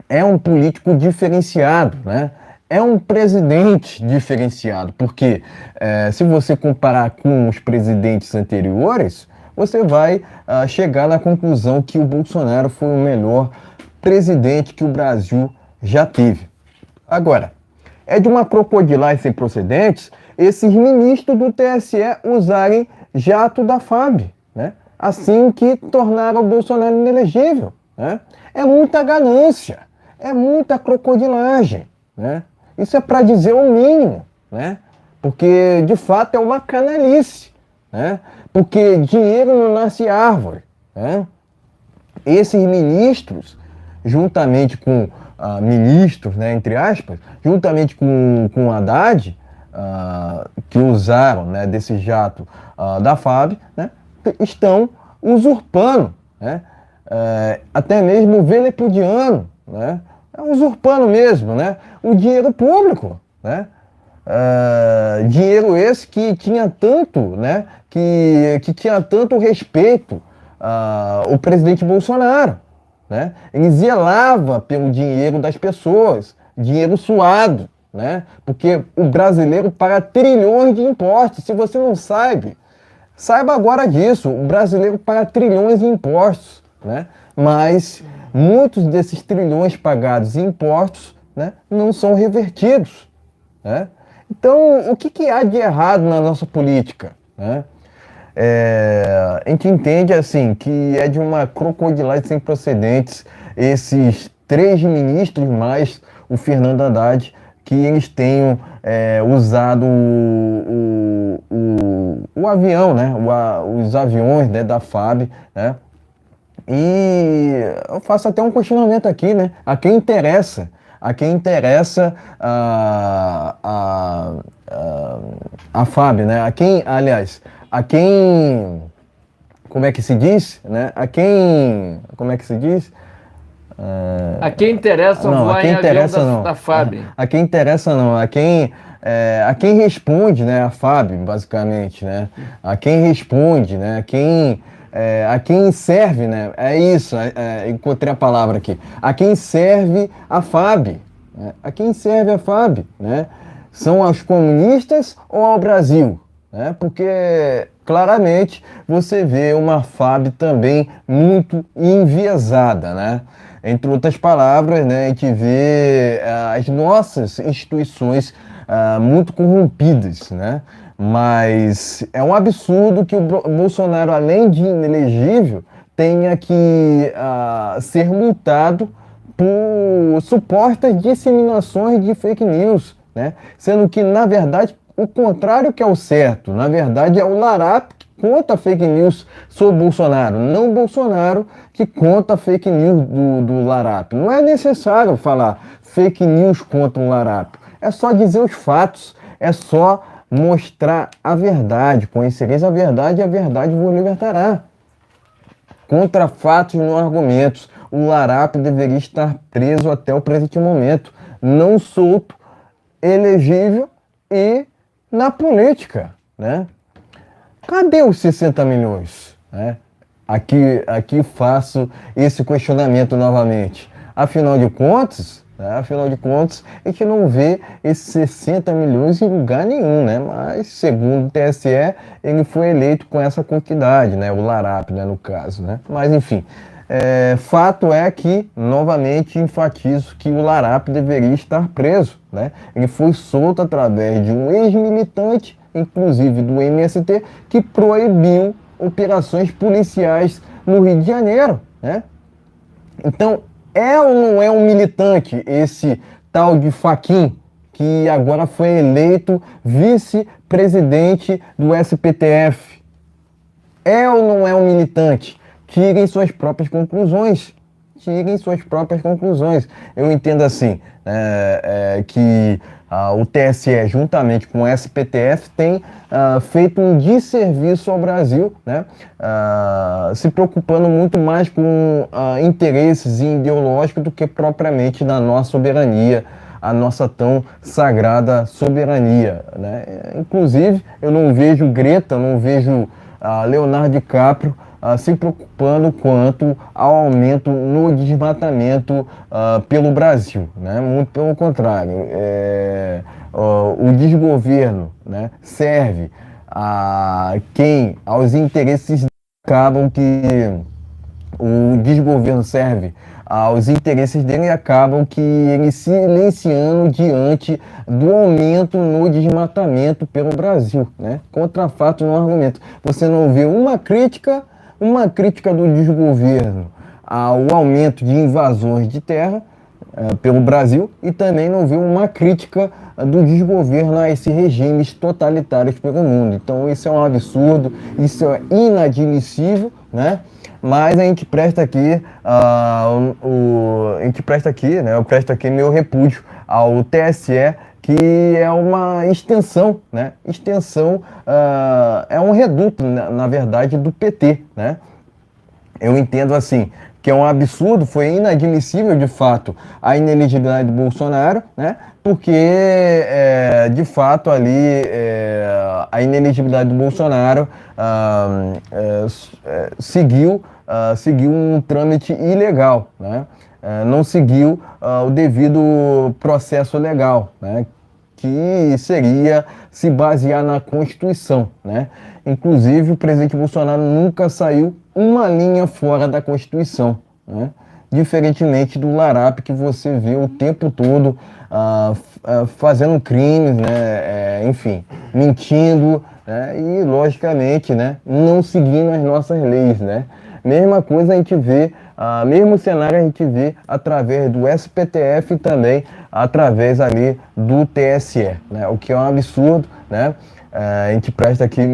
é um político diferenciado, né? É um presidente diferenciado, porque se você comparar com os presidentes anteriores, você vai chegar na conclusão que o Bolsonaro foi o melhor presidente que o Brasil já teve. Agora, é de uma crocodilagem sem procedentes esses ministros do TSE usarem jato da FAB, né? Assim que tornaram o Bolsonaro inelegível, né? É muita ganância, é muita crocodilagem, né? Isso é para dizer o mínimo, né? Porque de fato é uma canalice, né? Porque dinheiro não nasce árvore, né? Esses ministros, juntamente com ministros, né, entre aspas, juntamente com o Haddad, que usaram, né, desse jato da FAB, né, estão usurpando, né, até mesmo velepudiando, né, usurpando mesmo, né, o dinheiro público, né. Dinheiro esse que tinha tanto, né, que tinha tanto respeito o presidente Bolsonaro, né? Ele zelava pelo dinheiro das pessoas, dinheiro suado, né? Porque o brasileiro paga trilhões de impostos. Se você não sabe, saiba agora disso. O brasileiro paga trilhões de impostos, né? Mas muitos desses trilhões pagados em impostos, né, não são revertidos, né? Então, o que há de errado na nossa política, né? A gente entende assim que é de uma crocodilagem sem precedentes esses 3 ministros mais o Fernando Haddad, que eles tenham usado o avião, né? Os aviões, né, da FAB, né? E eu faço até um questionamento aqui, né? A quem interessa a FAB, né? Como é que se diz, né? Como é que se diz? A quem interessa Não, voar a quem em avião interessa não. da FAB? A quem interessa não. A quem responde, né? A FAB, basicamente, né? A quem responde, né? A quem serve, né? É isso. Encontrei a palavra aqui. A quem serve a FAB, né? A quem serve a FAB, né? São aos comunistas ou ao Brasil, né? Porque claramente você vê uma FAB também muito enviesada, né? Entre outras palavras, né, a gente vê as nossas instituições muito corrompidas, né? Mas é um absurdo que o Bolsonaro, além de inelegível, tenha que ser multado por supostas disseminações de fake news, né? Sendo que, na verdade, o contrário que é o certo. Na verdade, é o Larap que conta fake news sobre Bolsonaro, não o Bolsonaro que conta fake news do Larap. Não é necessário falar fake news contra o Larap. É só dizer os fatos, é só mostrar a verdade. Conhecereis a verdade e a verdade vos libertará. Contra fatos, não argumentos. O Larap deveria estar preso até o presente momento, não solto, elegível e na política, né? Cadê os 60 milhões? Né? Aqui faço esse questionamento novamente. Afinal de contas, a gente não vê esses 60 milhões em lugar nenhum, né? Mas, segundo o TSE, ele foi eleito com essa quantidade, né? O Larap, né, no caso, né? Mas, enfim, fato é que, novamente, enfatizo que o Larap deveria estar preso, né? Ele foi solto através de um ex-militante, inclusive do MST, que proibiu operações policiais no Rio de Janeiro, né? Então, é ou não é um militante esse tal de Fachin, que agora foi eleito vice-presidente do SPTF? É ou não é um militante? Tirem suas próprias conclusões. Eu entendo assim, que o TSE, juntamente com o SPTF, tem feito um desserviço ao Brasil, né? Se preocupando muito mais com interesses ideológicos do que propriamente na nossa soberania, a nossa tão sagrada soberania, né? Inclusive, eu não vejo Greta, não vejo Leonardo DiCaprio se preocupando quanto ao aumento no desmatamento pelo Brasil, né? Muito pelo contrário. O desgoverno, né, serve aos interesses o desgoverno serve aos interesses dele e acabam que ele silenciando diante do aumento no desmatamento pelo Brasil, né? Contra fato, não argumento. Você não vê uma crítica do desgoverno ao aumento de invasões de terra pelo Brasil e também não vê uma crítica do desgoverno a esses regimes totalitários pelo mundo. Então isso é um absurdo, isso é inadmissível, né? Mas a gente presta aqui, né? Eu presto aqui meu repúdio ao TSE, que é uma extensão, né? É um reduto, na verdade, do PT, né? Eu entendo assim que é um absurdo, foi inadmissível de fato a inelegibilidade do Bolsonaro, né? Porque de fato ali a inelegibilidade do Bolsonaro seguiu um trâmite ilegal, né? Não seguiu o devido processo legal, né? Que seria se basear na Constituição, né? Inclusive, o presidente Bolsonaro nunca saiu uma linha fora da Constituição, né? Diferentemente do Larápio, que você vê o tempo todo fazendo crimes, né? Enfim, mentindo, né? E, logicamente, né? Não seguindo as nossas leis, né? Mesma coisa a gente vê, mesmo cenário a gente vê através do SPTF e também através ali do TSE, né? O que é um absurdo, né? A gente presta aqui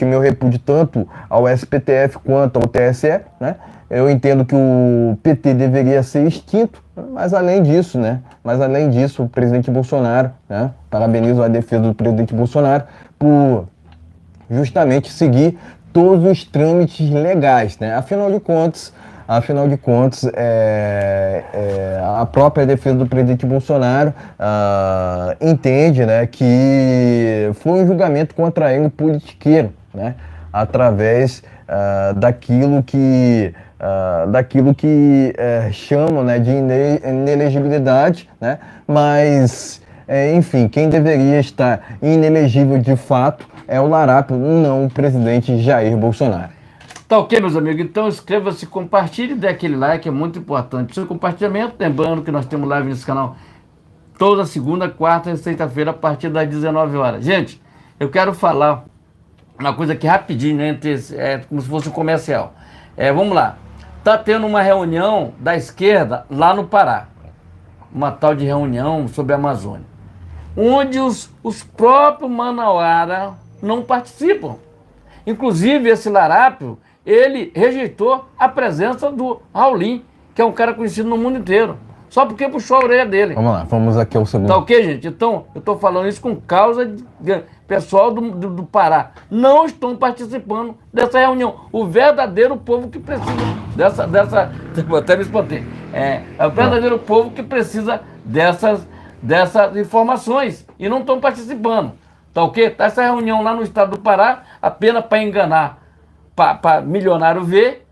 meu repúdio tanto ao SPTF quanto ao TSE, né? Eu entendo que o PT deveria ser extinto, mas além disso, né? Mas além disso, o presidente Bolsonaro, né? Parabenizo a defesa do presidente Bolsonaro por justamente seguir todos os trâmites legais, né? Afinal de contas, a própria defesa do presidente Bolsonaro entende, né, que foi um julgamento contra ele politiqueiro, né? Através daquilo que chamam, né, de inelegibilidade, né? Mas enfim, quem deveria estar inelegível de fato é o Larápio, não o presidente Jair Bolsonaro. Tá ok, meus amigos? Então inscreva-se, compartilhe, dê aquele like, é muito importante. Seu compartilhamento, lembrando que nós temos live nesse canal toda segunda, quarta e sexta-feira a partir das 19 horas. Gente, eu quero falar uma coisa aqui rapidinho, né, como se fosse um comercial. Vamos lá. Tá tendo uma reunião da esquerda lá no Pará. Uma tal de reunião sobre a Amazônia. Onde os próprios manauara não participam. Inclusive, esse Larápio, ele rejeitou a presença do Raulin, que é um cara conhecido no mundo inteiro, só porque puxou a orelha dele. Vamos lá, vamos aqui ao segundo. Tá ok, gente? Então, eu estou falando isso com causa de pessoal do Pará. Não estão participando dessa reunião. O verdadeiro povo que precisa até me espantei. É o verdadeiro povo que precisa dessas informações e não estão participando. Tá ok? Tá essa reunião lá no estado do Pará, apenas para enganar, para milionário ver,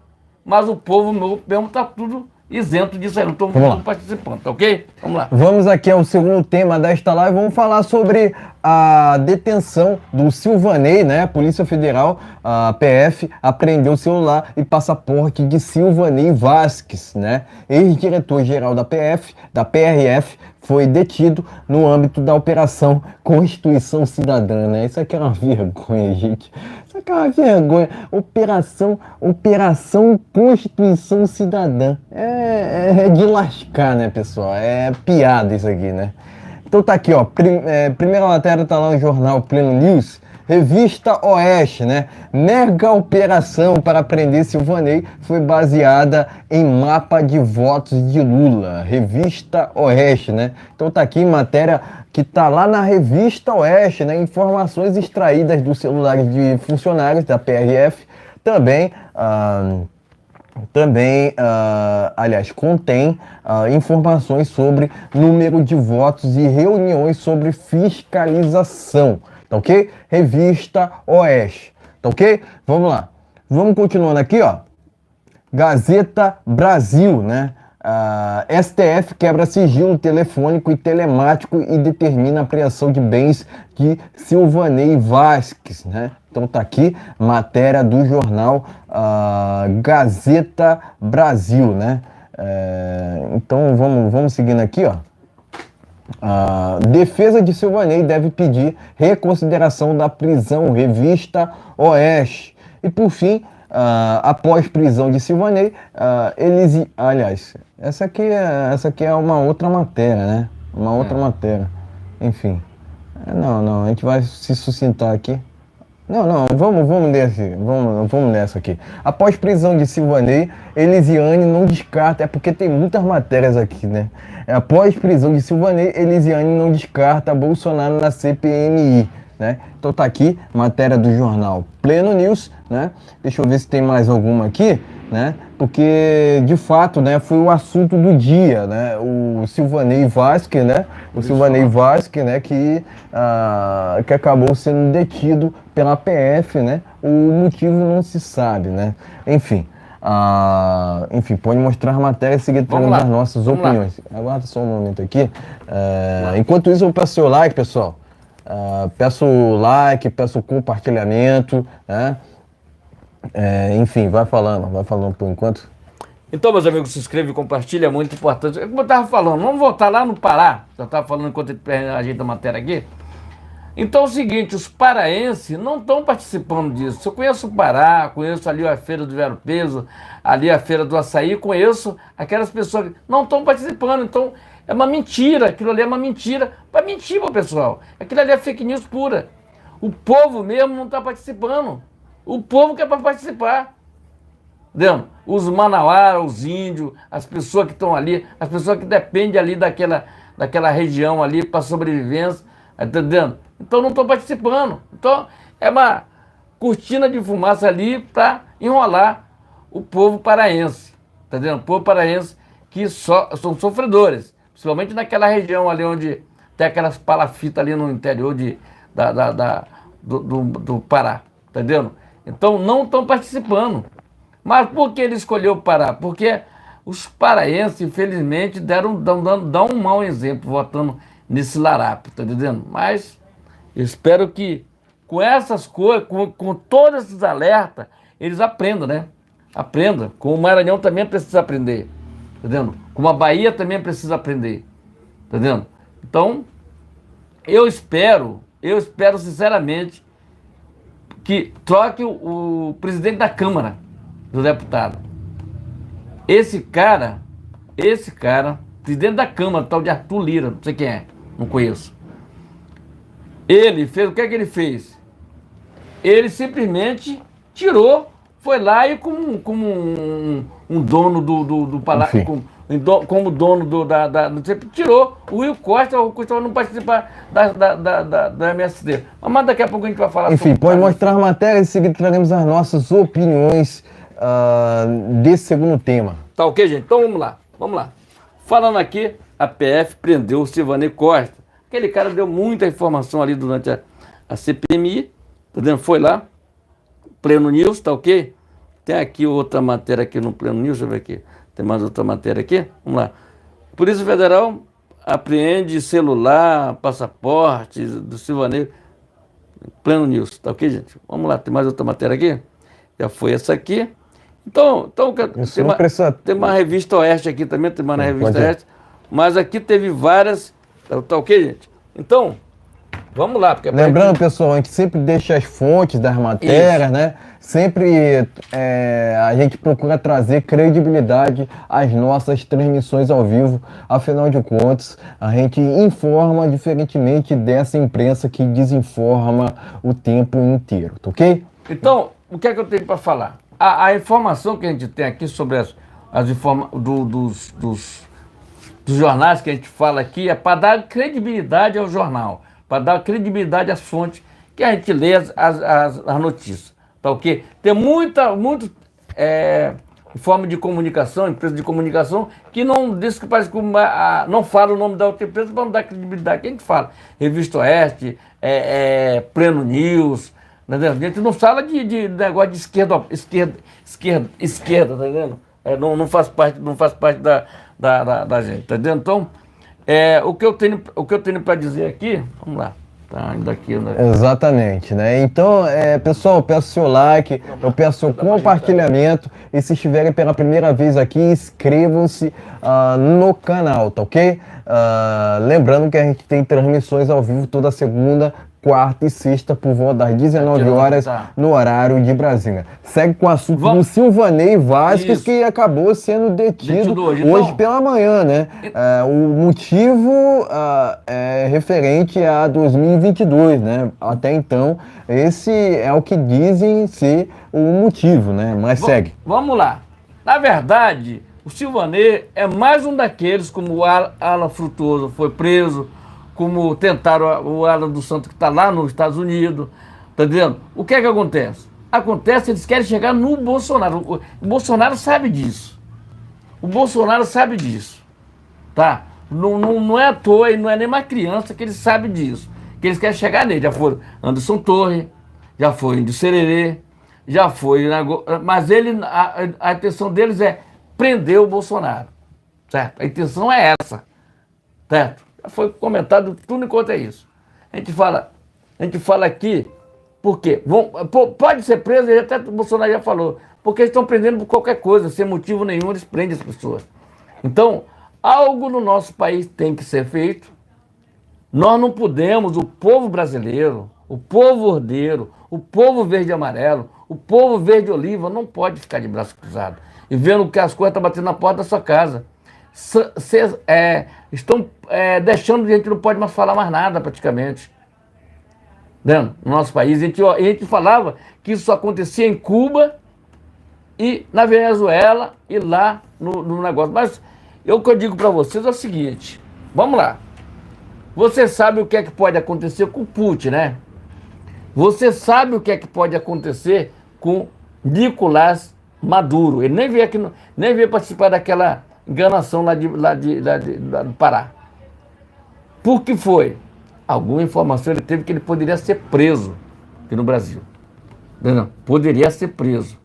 mas o povo mesmo está tudo isento disso aí, não estão participando, tá ok? Vamos lá. Vamos aqui ao segundo tema desta live, vamos falar sobre a detenção do Silvanei, né? A Polícia Federal, a PF, apreendeu o celular e passaporte de Silvanei Vasques, né? Ex-diretor-geral da PRF, foi detido no âmbito da Operação Constituição Cidadã, né? Isso aqui é uma vergonha, gente. Isso aqui é uma vergonha. Operação Constituição Cidadã. É de lascar, né, pessoal? É piada isso aqui, né? Então tá aqui, ó. Primeira matéria tá lá no jornal Pleno News. Revista Oeste, né? Mega operação para prender Silvanei foi baseada em mapa de votos de Lula. Revista Oeste, né? Então tá aqui matéria que tá lá na Revista Oeste, né? Informações extraídas dos celulares de funcionários da PRF. Aliás, contém informações sobre número de votos e reuniões sobre fiscalização. Tá ok? Revista Oeste. Tá ok? Vamos lá. Vamos continuando aqui, ó. Gazeta Brasil, né? STF quebra sigilo telefônico e telemático e determina a apreensão de bens de Silvanei Vasques, né? Então tá aqui, matéria do jornal Gazeta Brasil, né? Então vamos seguindo aqui, ó. Defesa de Silvanei deve pedir reconsideração da prisão, Revista Oeste. E por fim, após prisão de Silvanei, aliás, essa aqui é uma outra matéria, né? Uma outra matéria. Enfim. Não, a gente vai se sucintar aqui. Não, vamos nessa aqui. Após prisão de Silvanei, Elisiane não descarta, é porque tem muitas matérias aqui, né? Após prisão de Silvanei, Elisiane não descarta Bolsonaro na CPMI. né? Então tá aqui, matéria do jornal Pleno News, né? Deixa eu ver se tem mais alguma aqui, né? Porque, de fato, né, foi o assunto do dia, né? O Silvanei Vasquez, né? O Silvanei Vasquez, né, que acabou sendo detido pela PF, né? O motivo não se sabe, né? Enfim, pode mostrar a matéria e seguir trazendo as nossas opiniões. Aguarda só um momento aqui. Enquanto isso, eu peço seu like, pessoal. Peço like, peço compartilhamento, né? Enfim, vai falando por enquanto. Então, meus amigos, se inscreve e compartilha, é muito importante. Como eu estava falando, vamos voltar lá no Pará. Eu estava falando enquanto a gente a matéria aqui. Então é o seguinte, os paraenses não estão participando disso. Eu conheço o Pará, conheço ali a Feira do Vero Peso, ali a Feira do Açaí, conheço aquelas pessoas que não estão participando. Então é uma mentira, aquilo ali é uma mentira, para mentir para o pessoal. Aquilo ali é fake news pura. O povo mesmo não está participando. O povo quer para participar. Entendeu? Os manauara, os índios, as pessoas que estão ali, as pessoas que dependem ali daquela região ali para sobrevivência, entendendo? Então não estão participando. Então é uma cortina de fumaça ali para enrolar o povo paraense, entendeu? O povo paraense que são sofredores, principalmente naquela região ali onde tem aquelas palafitas ali no interior do Pará, entendeu? Então não estão participando. Mas por que ele escolheu o Pará? Porque os paraenses, infelizmente, dão um mau exemplo votando nesse larápio, tá entendendo? Mas eu espero que com essas coisas, com todos esses alertas, eles aprendam, né? Aprendam. Com o Maranhão também precisa aprender, tá entendendo? Com a Bahia também precisa aprender, tá entendendo? Então, eu espero sinceramente que troque o presidente da Câmara do Deputado. Esse cara, presidente da Câmara, tal de Arthur Lira, não sei quem é, não conheço. Ele fez, o que é que ele fez? Ele simplesmente tirou, foi lá e como um dono do palácio, como dono tirou o Rui Costa. O Costa não participar da MST. Mas daqui a pouco a gente vai falar. Enfim, pode mostrar a matéria e em seguida traremos as nossas opiniões desse segundo tema. Tá ok, gente? Então vamos lá. Falando aqui, a PF prendeu o Silvanei Costa. Aquele cara deu muita informação ali durante a CPMI, tá vendo? Foi lá, Pleno News, tá ok? Tem aqui outra matéria aqui no Pleno News, deixa eu ver aqui. Tem mais outra matéria aqui? Vamos lá. Polícia Federal apreende celular, passaporte do Silvanei. Pleno News, tá ok, gente? Vamos lá, tem mais outra matéria aqui? Já foi essa aqui. Então tem uma revista Oeste aqui também, tem uma na revista Oeste. Mas aqui teve várias. Tá ok, gente? Então, vamos lá. Porque lembrando, pessoal, a gente sempre deixa as fontes das matérias, isso, né? Sempre a gente procura trazer credibilidade às nossas transmissões ao vivo. Afinal de contas, a gente informa diferentemente dessa imprensa que desinforma o tempo inteiro, tá ok? Então, o que é que eu tenho para falar? A informação que a gente tem aqui sobre as informações dos jornais que a gente fala aqui é para dar credibilidade ao jornal, para dar credibilidade às fontes que a gente lê as notícias, tá ok? Tem muito forma de comunicação, empresa de comunicação, que não diz que parece que não fala o nome da outra empresa para não dar credibilidade. Que a gente fala? Revista Oeste, Pleno News, entendeu? A gente não fala de negócio de esquerda, tá vendo? Não faz parte da gente, tá entendendo? Então, o que eu tenho para dizer aqui, vamos lá, tá indo aqui, né? Exatamente, né? Então, pessoal, eu peço seu like, eu peço seu compartilhamento e se estiverem pela primeira vez aqui, inscrevam-se no canal, tá ok? Lembrando que a gente tem transmissões ao vivo toda segunda, quarta e sexta por volta das 19 horas no horário de Brasília. Segue com o assunto do Silvanei Vasquez, que acabou sendo detido hoje então, pela manhã, né? O motivo é referente a 2022, né? Até então, esse é o que dizem ser o motivo, né? Mas segue. Vamos lá. Na verdade, o Silvanei é mais um daqueles, como o Alan Frutuoso foi preso, como tentaram o Alan dos Santos, que está lá nos Estados Unidos, tá entendendo? O que é que acontece? Acontece, eles querem chegar no Bolsonaro. O Bolsonaro sabe disso. O Bolsonaro sabe disso, tá? Não é à toa e não é nem uma criança que ele sabe disso, que eles querem chegar nele. Já foi Anderson Torres, já foi Índio Sererê, já foi... Mas a intenção deles é prender o Bolsonaro, certo? A intenção é essa, certo? Já foi comentado tudo enquanto é isso. A gente fala aqui, por quê? Pode ser preso, até o Bolsonaro já falou, porque eles estão prendendo por qualquer coisa, sem motivo nenhum, eles prendem as pessoas. Então, algo no nosso país tem que ser feito. Nós não podemos, o povo brasileiro, o povo ordeiro, o povo verde e amarelo, o povo verde e oliva, não pode ficar de braço cruzado e vendo que as coisas estão batendo na porta da sua casa. Estão deixando que a gente não pode mais falar mais nada praticamente. Entendeu? No nosso país, a gente falava que isso acontecia em Cuba e na Venezuela e lá no negócio. Mas o que eu digo para vocês é o seguinte, vamos lá. Você sabe o que é que pode acontecer com o Putin, né? Você sabe o que é que pode acontecer com Nicolás Maduro. Ele nem veio aqui, nem veio participar daquela enganação lá do Pará. Por que foi? Alguma informação ele teve que ele poderia ser preso aqui no Brasil. Não, poderia ser preso.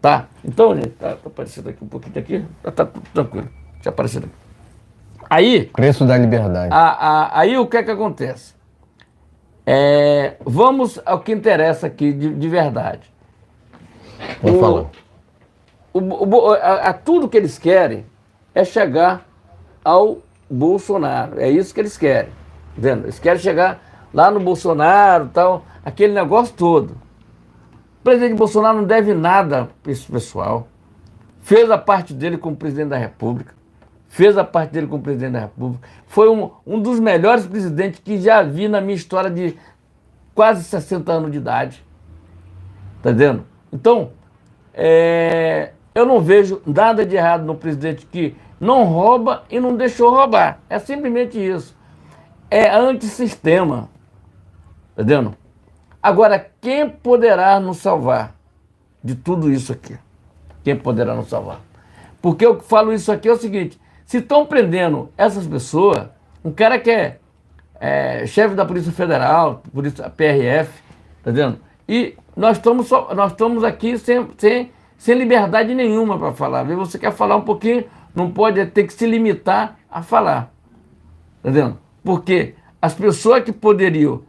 Tá? Então, gente, tá aparecendo aqui um pouquinho aqui. Tá tudo tranquilo. Deixa aparecer aqui. Aí... Preço da liberdade. Aí o que é que acontece? Vamos ao que interessa aqui de verdade. Vou falar. Tudo que eles querem é chegar ao Bolsonaro. É isso que eles querem. Entendeu? Eles querem chegar lá no Bolsonaro, tal, aquele negócio todo. O presidente Bolsonaro não deve nada para esse pessoal. Fez a parte dele como presidente da República. Fez a parte dele como presidente da República. Foi um dos melhores presidentes que já vi na minha história de quase 60 anos de idade. Tá entendendo? Então, eu não vejo nada de errado no presidente que não rouba e não deixou roubar. É simplesmente isso. É antissistema. Tá entendendo? Agora, quem poderá nos salvar de tudo isso aqui? Quem poderá nos salvar? Porque eu falo isso aqui é o seguinte, se estão prendendo essas pessoas, um cara que é chefe da Polícia Federal, Polícia PRF, tá entendendo? E nós estamos aqui sem liberdade nenhuma para falar. Você quer falar um pouquinho, não pode ter que se limitar a falar. Tá entendendo? Porque as pessoas que poderiam,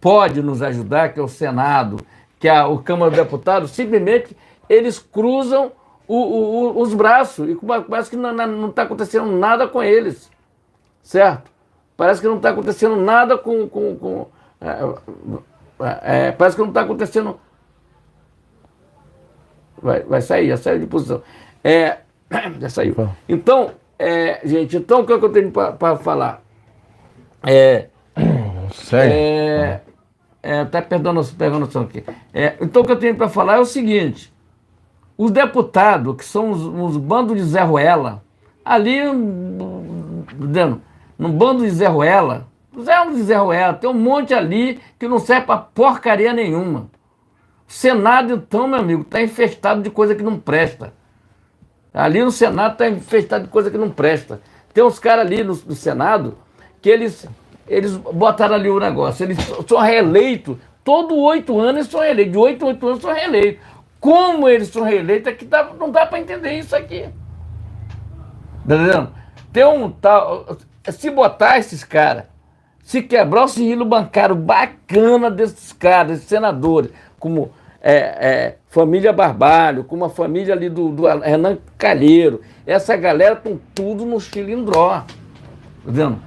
pode nos ajudar, que é o Senado, que é o Câmara dos Deputados, simplesmente eles cruzam os braços e parece que não está acontecendo nada com eles, certo? Parece que não está acontecendo nada parece que não está acontecendo... Vai sair, já saiu de posição. Já saiu. Então, gente, então o que eu tenho para falar? Sério? Tá pegando noção aqui. Então o que eu tenho para falar é o seguinte, os deputados, que são uns bandos de Zé Ruela, ali, num bando de Zé Ruela, tem um monte ali que não serve para porcaria nenhuma. O Senado, então, meu amigo, está infestado de coisa que não presta. Ali no Senado está infestado de coisa que não presta. Tem uns caras ali no Senado que eles botaram ali o negócio. Eles são reeleitos, todo 8 anos eles são reeleitos. De 8 em 8 anos são reeleitos. Como eles são reeleitos, não dá para entender isso aqui. Tá entendendo? Tem um tal... Se botar esses caras, se quebrar o sigilo bancário bacana desses caras, desses senadores, como família Barbalho, como a família ali do Renan Calheiro, essa galera estão tudo no chilindró. Tá vendo?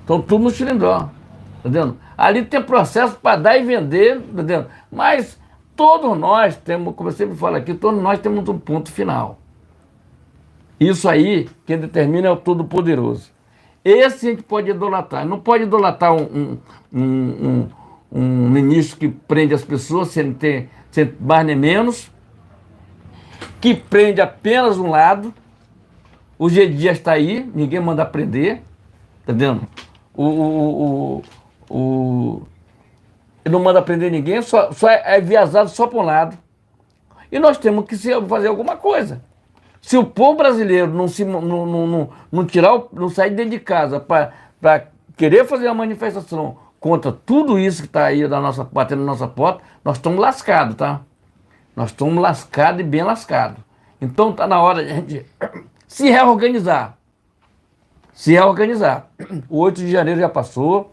Estão tudo no chilindró. Tá vendo? Ali tem processo para dar e vender, tá vendo? Mas todos nós temos, como eu sempre falo aqui, todos nós temos um ponto final. Isso aí, quem determina é o Todo-Poderoso. Esse a gente pode idolatrar. Não pode idolatrar um ministro que prende as pessoas sem mais nem menos, que prende apenas um lado. O G. Dias está aí, ninguém manda prender, entendendo? Ele não manda prender ninguém, só é viajado só para um lado. E nós temos que fazer alguma coisa. Se o povo brasileiro não não sair dentro de casa para querer fazer uma manifestação contra tudo isso que está aí batendo na nossa porta, nós estamos lascados, tá? Nós estamos lascados e bem lascados. Então está na hora de a gente se reorganizar. Se reorganizar. O 8 de janeiro já passou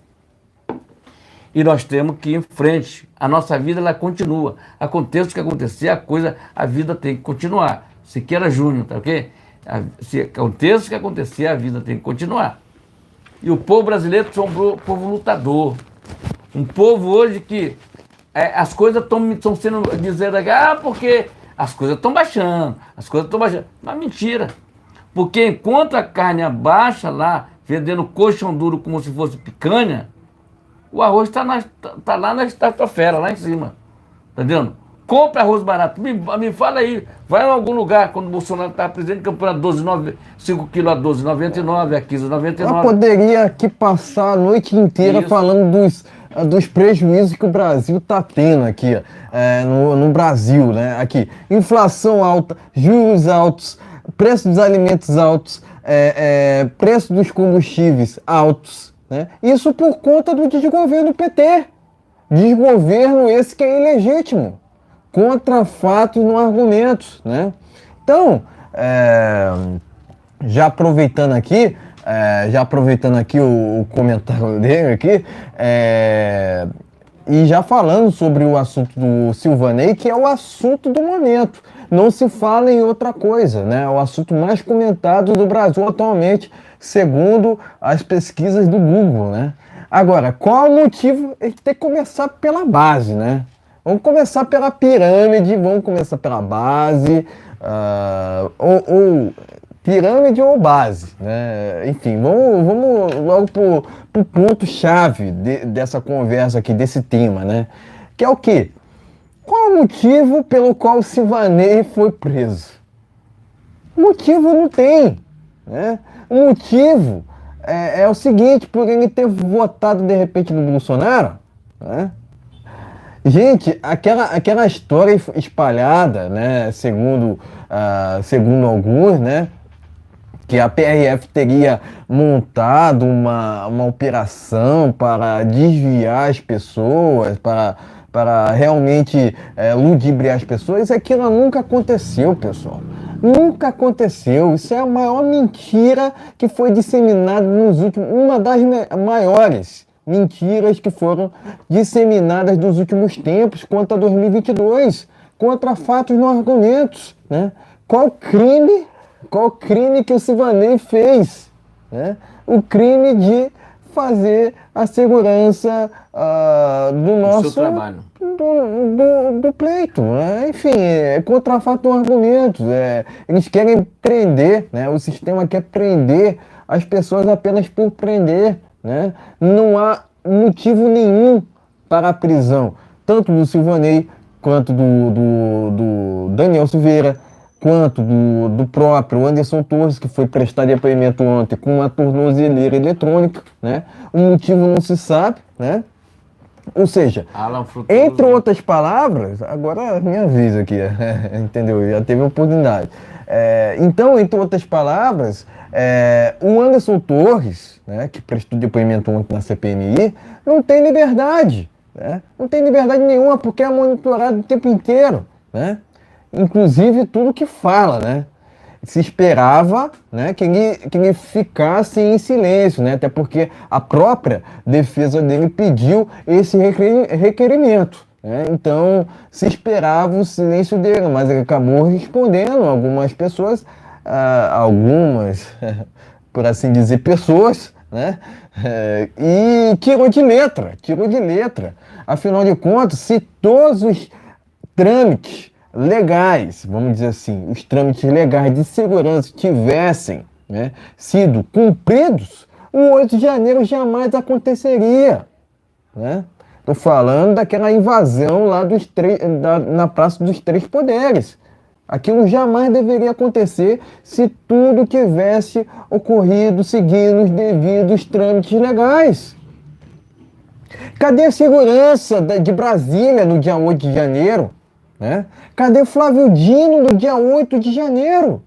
e nós temos que ir em frente. A nossa vida, ela continua. Aconteça o que acontecer, a vida tem que continuar. Siqueira Júnior, tá ok? Se aconteça o que acontecer, a vida tem que continuar. E o povo brasileiro é um povo lutador. Um povo hoje que as coisas estão sendo dizendo porque as coisas estão baixando, Mas mentira. Porque enquanto a carne abaixa lá, vendendo colchão duro como se fosse picanha, o arroz tá lá na estratosfera, lá em cima. Tá entendendo? Compra arroz barato. Me fala aí, vai em algum lugar, quando o Bolsonaro estava presidente, comprando 5 quilos a 12,99, a 15,99. Eu poderia aqui passar a noite inteira falando dos prejuízos que o Brasil está tendo aqui, no Brasil, né? Aqui, inflação alta, juros altos, preço dos alimentos altos, preço dos combustíveis altos, né? Isso por conta do desgoverno PT. Desgoverno esse que é ilegítimo, contra fatos não argumentos, né? Então, já aproveitando aqui o comentário dele aqui, e já falando sobre o assunto do Silvanei, que é o assunto do momento. Não se fala em outra coisa, né? É o assunto mais comentado do Brasil atualmente, segundo as pesquisas do Google, né? Agora, qual o motivo? Tem que começar pela base, né? Vamos começar pela pirâmide, vamos começar pela base, ou pirâmide ou base, né? Enfim, vamos logo pro ponto-chave dessa conversa aqui, desse tema, né? Que é o quê? Qual o motivo pelo qual o Silvanei foi preso? Motivo não tem, né? O motivo é o seguinte, por ele ter votado de repente no Bolsonaro, né? Gente, aquela história espalhada, né, segundo alguns, né, que a PRF teria montado uma operação para desviar as pessoas, para realmente ludibriar as pessoas, aquilo nunca aconteceu, pessoal. Nunca aconteceu. Isso é a maior mentira que foi disseminada uma das maiores mentiras que foram disseminadas nos últimos tempos contra 2022, contra fatos não argumentos, né? Qual crime que o Silvanei fez, né? O crime de fazer a segurança do nosso trabalho, do pleito, né? Enfim, contra fatos não argumentos. Eles querem prender, né? O sistema quer prender as pessoas apenas por prender, né? Não há motivo nenhum para a prisão, tanto do Silvanei, quanto do Daniel Silveira, quanto do próprio Anderson Torres, que foi prestar depoimento ontem com uma tornozeleira eletrônica, né? O motivo não se sabe, né? Ou seja, entre outras palavras, agora é minha vez aqui, entendeu? Já teve oportunidade. Então, entre outras palavras, o Anderson Torres, né, que prestou depoimento ontem na CPMI, não tem liberdade, né? Não tem liberdade nenhuma, porque é monitorado o tempo inteiro, né? Inclusive tudo que fala, né? Se esperava, né, que ele ficasse em silêncio, né? Até porque a própria defesa dele pediu esse requerimento, né? Então se esperava o silêncio dele, mas ele acabou respondendo algumas pessoas, por assim dizer, pessoas, né? E tirou de letra. Afinal de contas, se todos os trâmites legais, vamos dizer assim, os trâmites legais de segurança tivessem, né, sido cumpridos, o 8 de janeiro jamais aconteceria, né? Estou falando daquela invasão lá na Praça dos Três Poderes, Aquilo jamais deveria acontecer se tudo tivesse ocorrido seguindo os devidos trâmites legais. Cadê a segurança de Brasília no dia 8 de janeiro? Né? Cadê Flávio Dino no dia 8 de janeiro?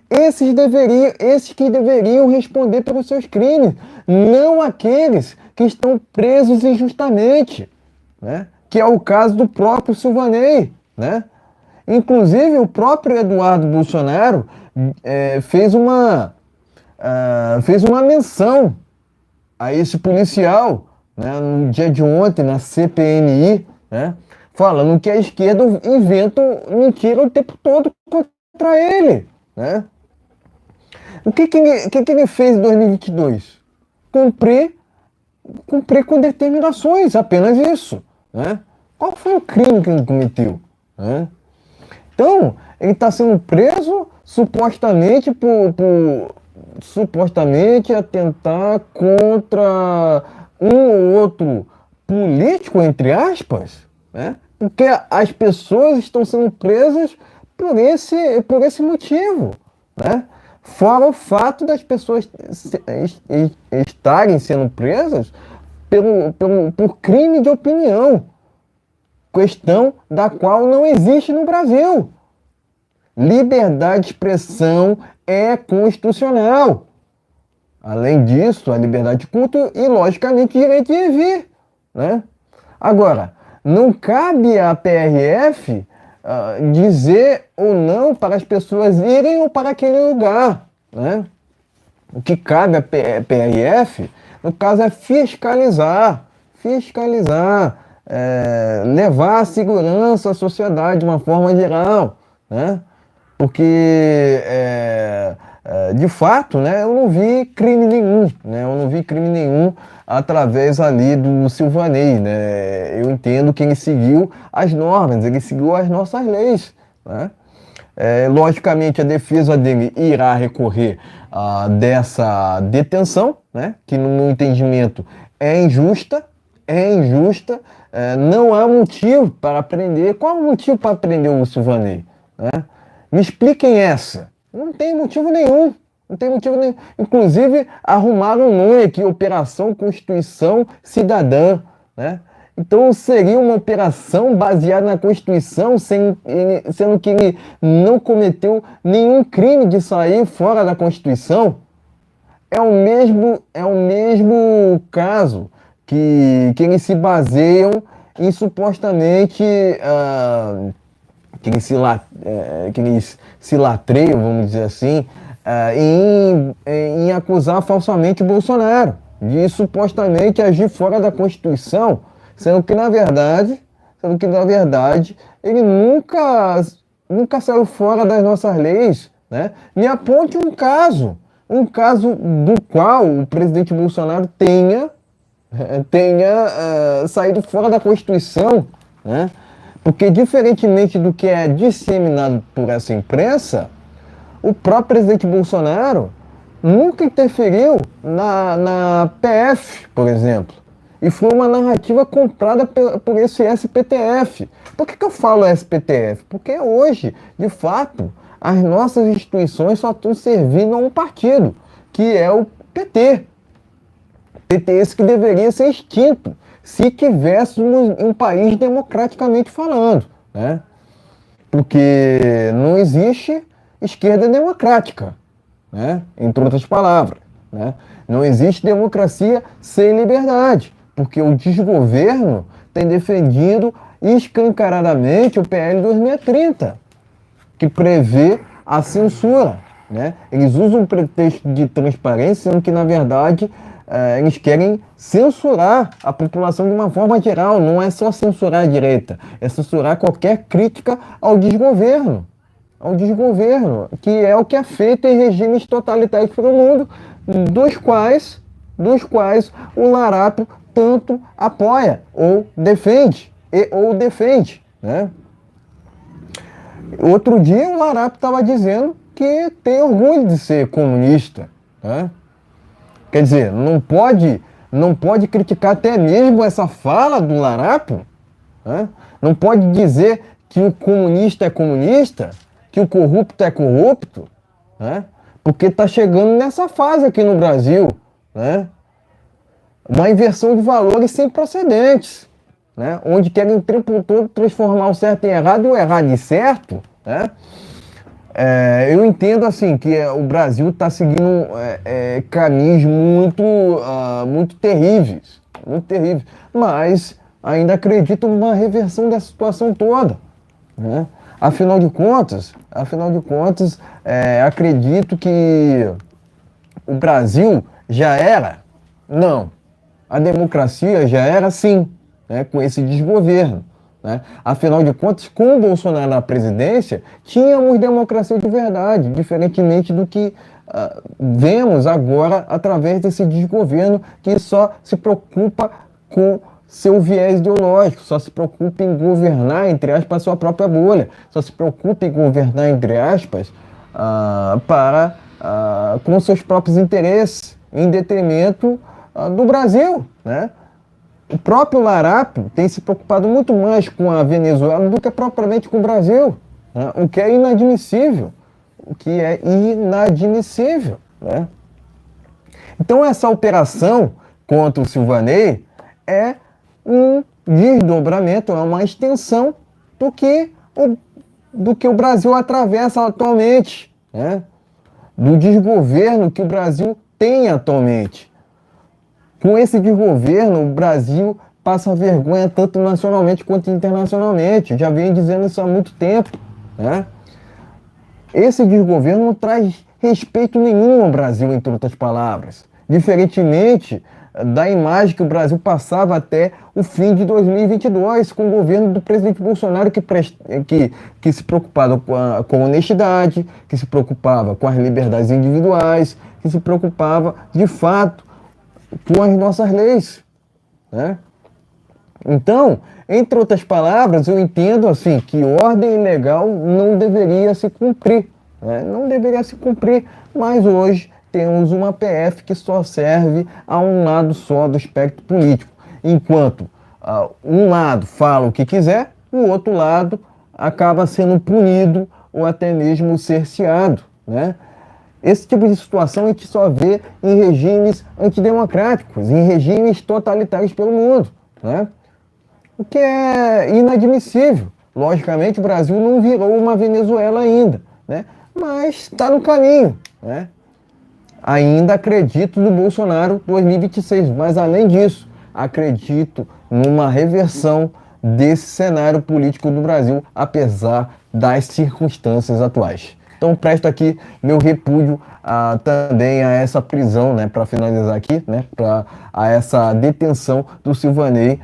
Esses que deveriam responder pelos seus crimes, não aqueles que estão presos injustamente, né? Que é o caso do próprio Silvanei, né? Inclusive, o próprio Eduardo Bolsonaro fez uma menção a esse policial, né, no dia de ontem, na CPMI, né, falando que a esquerda inventa mentira o tempo todo contra ele. Né? O que ele fez em 2022? Cumprir com determinações, apenas isso. Né? Qual foi o crime que ele cometeu? Né? Então, ele está sendo preso supostamente supostamente atentar contra um ou outro político, entre aspas, né? Porque as pessoas estão sendo presas por esse motivo, né? Fora o fato das pessoas estarem sendo presas por crime de opinião, questão da qual não existe no Brasil. Liberdade de expressão é constitucional. Além disso, a liberdade de culto e, logicamente, direito de vir. Né? Agora, não cabe à PRF dizer ou não para as pessoas irem ou para aquele lugar. Né? O que cabe à PRF, no caso, é fiscalizar, levar a segurança à sociedade de uma forma geral, né? Porque, de fato, né, eu não vi crime nenhum, né? Eu não vi crime nenhum através ali do Silvanei, né? Eu entendo que ele seguiu as normas, ele seguiu as nossas leis, né? Logicamente, a defesa dele irá recorrer dessa detenção, né? Que, no meu entendimento, é injusta, não há motivo para prender. Qual é o motivo para prender o Silvanei? Né? Me expliquem essa. Não tem motivo nenhum. Não tem motivo nenhum. Inclusive, arrumaram um nome aqui, Operação Constituição Cidadã. Né? Então, seria uma operação baseada na Constituição, sendo que ele não cometeu nenhum crime de sair fora da Constituição. É o mesmo caso que eles se baseiam em supostamente que eles se latreiam, vamos dizer assim, em acusar falsamente Bolsonaro de supostamente agir fora da Constituição, sendo que na verdade ele nunca saiu fora das nossas leis, né? Me aponte um caso do qual o presidente Bolsonaro tenha saído fora da Constituição, né? Porque, diferentemente do que é disseminado por essa imprensa, o próprio presidente Bolsonaro nunca interferiu na PF, por exemplo. E foi uma narrativa comprada por esse SPTF. Por que eu falo SPTF? Porque hoje, de fato, as nossas instituições só estão servindo a um partido, que é o PT. PT esse que deveria ser extinto se tivéssemos um país democraticamente falando, né? Porque não existe esquerda democrática, né? Entre outras palavras, né? Não existe democracia sem liberdade, porque o desgoverno tem defendido escancaradamente o PL 2030, que prevê a censura, né? Eles usam o pretexto de transparência, sendo que, na verdade, eles querem censurar a população de uma forma geral. Não é só censurar a direita, é censurar qualquer crítica ao desgoverno, que é o que é feito em regimes totalitários pelo mundo, dos quais o Larápio tanto apoia ou defende, né? Outro dia o Larápio estava dizendo que tem orgulho de ser comunista, né? Quer dizer, não pode criticar até mesmo essa fala do Larápio, né? Não pode dizer que o comunista é comunista, que o corrupto é corrupto, né? Porque está chegando nessa fase aqui no Brasil, né? Uma inversão de valores sem precedentes, né? Onde querem o tempo todo transformar o certo em errado e o errado em certo, né? Eu entendo assim que o Brasil está seguindo caminhos muito terríveis, mas ainda acredito numa reversão da situação toda, né? Afinal de contas, acredito que o Brasil já era, não, a democracia já era sim, né, com esse desgoverno. Né? Afinal de contas, com o Bolsonaro na presidência, tínhamos democracia de verdade, diferentemente do que vemos agora através desse desgoverno que só se preocupa com seu viés ideológico, só se preocupa em governar, entre aspas, a sua própria bolha, só se preocupa em governar, entre aspas, com seus próprios interesses, em detrimento do Brasil, né? O próprio Larápio tem se preocupado muito mais com a Venezuela do que propriamente com o Brasil, né? O que é inadmissível, né? Então essa operação contra o Silvanei é um desdobramento, é uma extensão do que o Brasil atravessa atualmente, né? Do desgoverno que o Brasil tem atualmente. Com esse desgoverno, o Brasil passa vergonha tanto nacionalmente quanto internacionalmente. Já venho dizendo isso há muito tempo, né? Esse desgoverno não traz respeito nenhum ao Brasil, entre outras palavras. Diferentemente da imagem que o Brasil passava até o fim de 2022, com o governo do presidente Bolsonaro que se preocupava com a honestidade, que se preocupava com as liberdades individuais, que se preocupava, de fato, com as nossas leis, né? Então, entre outras palavras, eu entendo assim que ordem legal não deveria se cumprir, né? Não deveria se cumprir, mas hoje temos uma PF que só serve a um lado só do espectro político, enquanto um lado fala o que quiser, o outro lado acaba sendo punido ou até mesmo cerceado, né? Esse tipo de situação a gente só vê em regimes antidemocráticos, em regimes totalitários pelo mundo, né? O que é inadmissível. Logicamente, o Brasil não virou uma Venezuela ainda, né? Mas está no caminho, né? Ainda acredito no Bolsonaro 2026, mas além disso, acredito numa reversão desse cenário político do Brasil, apesar das circunstâncias atuais. Então presto aqui meu repúdio também a essa prisão, né, para finalizar aqui, né, a essa detenção do Silvanei.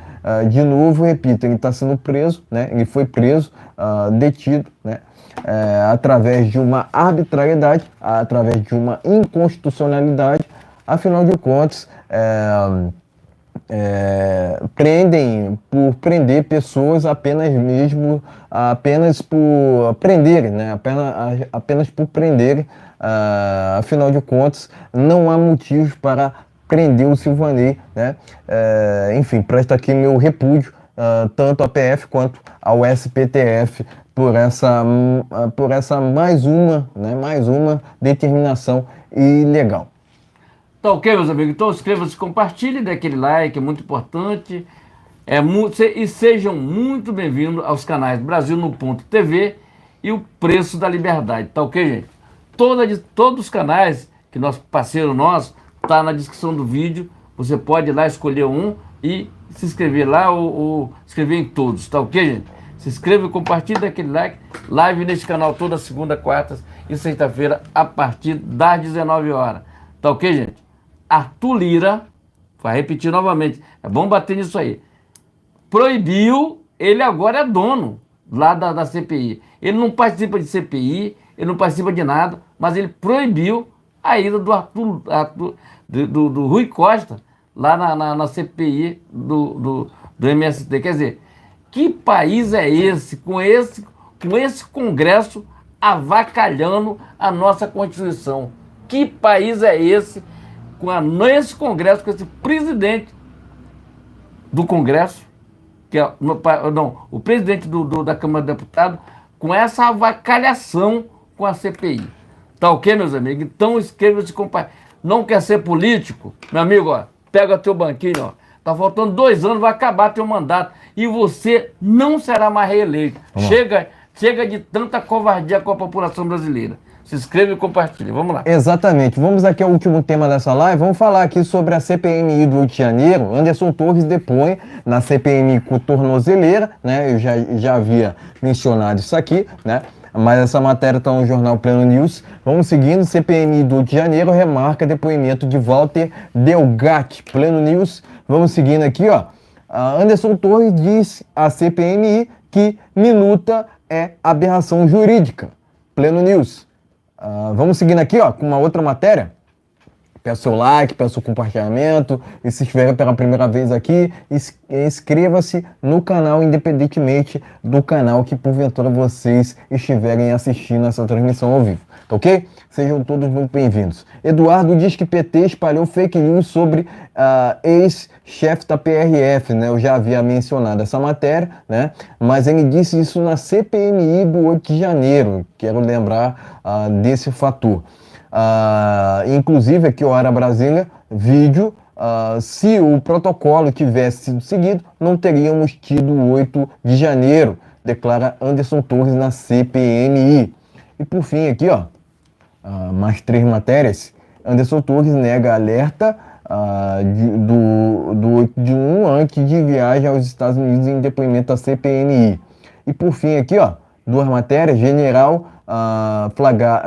De novo, repito, ele está sendo preso, né, ele foi preso, detido, né, através de uma arbitrariedade, através de uma inconstitucionalidade. Afinal de contas, prendem por prender pessoas apenas por prenderem, né? Apenas por prenderem. Afinal de contas, não há motivos para prender o Silvanei, né? Enfim, presto aqui meu repúdio tanto à PF quanto ao SPTF por essa mais uma determinação ilegal. Tá ok, meus amigos? Então inscreva-se, compartilhe, dê aquele like, é muito importante. E sejam muito bem-vindos aos canais Brasil no Ponto TV e o Preço da Liberdade. Tá ok, gente? Todos os canais que nosso parceiro nosso tá na descrição do vídeo. Você pode ir lá escolher um e se inscrever lá ou inscrever em todos. Tá ok, gente? Se inscreva e compartilhe, dê aquele like. Live neste canal toda segunda, quarta e sexta-feira a partir das 19 horas. Tá ok, gente? Arthur Lira, vai repetir novamente, é bom bater nisso aí, proibiu, ele agora é dono lá da CPI. Ele não participa de CPI, ele não participa de nada, mas ele proibiu a ida do Rui Costa lá na CPI do MST. Quer dizer, que país é esse com esse Congresso avacalhando a nossa Constituição? Que país é esse esse Congresso, com esse presidente do Congresso, que é o presidente da Câmara dos Deputados, com essa avacalhação com a CPI. Tá ok, meus amigos? Então inscreva-se, compartilhe. Não quer ser político? Meu amigo, ó, pega teu banquinho, ó. Tá faltando 2 anos, vai acabar teu mandato. E você não será mais reeleito. Chega de tanta covardia com a população brasileira. Se inscreva e compartilhe. Vamos lá. Exatamente. Vamos aqui ao último tema dessa live. Vamos falar aqui sobre a CPMI do Rio de Janeiro. Anderson Torres depõe na CPMI com tornozeleira, né? Eu já havia mencionado isso aqui, né? Mas essa matéria está no jornal Pleno News. Vamos seguindo. CPMI do Rio de Janeiro remarca depoimento de Walter Delgatti. Pleno News. Vamos seguindo aqui, ó. Anderson Torres diz à CPMI que minuta é aberração jurídica. Pleno News. Vamos seguindo aqui, ó, com uma outra matéria. Peço seu like, peço o compartilhamento. E se estiver pela primeira vez aqui, inscreva-se no canal, independentemente do canal que porventura vocês estiverem assistindo essa transmissão ao vivo. Tá ok? Sejam todos muito bem-vindos. Eduardo diz que PT espalhou fake news sobre ex-chefe da PRF, né? Eu já havia mencionado essa matéria, né? Mas ele disse isso na CPMI do 8 de janeiro. Quero lembrar desse fator. Inclusive aqui o Hora Brasília, vídeo, se o protocolo tivesse sido seguido, não teríamos tido o 8 de janeiro, declara Anderson Torres na CPMI. E por fim aqui, ó, mais 3 matérias. Anderson Torres nega alerta do 8 de 1 antes de viagem aos Estados Unidos em depoimento da CPMI. E por fim aqui, ó, 2 matérias. General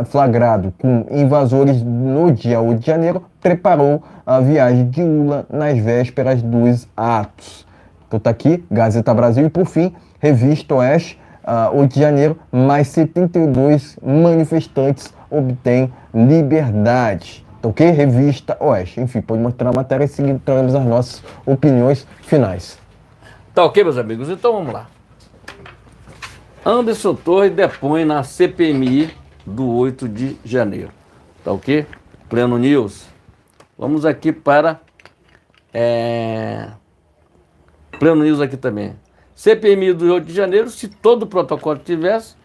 flagrado com invasores no dia 8 de janeiro preparou a viagem de Lula nas vésperas dos atos. Então tá aqui, Gazeta Brasil. E por fim, Revista Oeste, 8 de janeiro, mais 72 manifestantes obtêm liberdade. Então, ok? Revista Oeste. Enfim, pode mostrar a matéria e seguir, teremos as nossas opiniões finais. Tá ok, meus amigos? Então vamos lá. Anderson Torres depõe na CPMI do 8 de janeiro. Tá ok? Pleno News. Vamos aqui para... Pleno News aqui também. CPMI do 8 de janeiro, se todo o protocolo tivesse...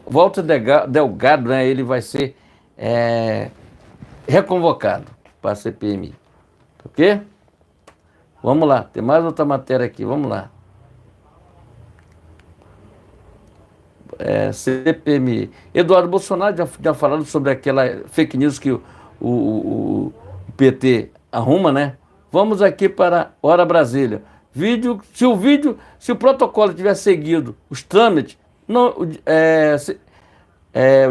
Walter Delgado, né? Ele vai ser reconvocado para a CPMI. Ok? Vamos lá. Tem mais outra matéria aqui. Vamos lá. CPMI. Eduardo Bolsonaro já falaram sobre aquela fake news que o PT arruma, né? Vamos aqui para Hora Brasília. Se o protocolo tiver seguido os trâmites, o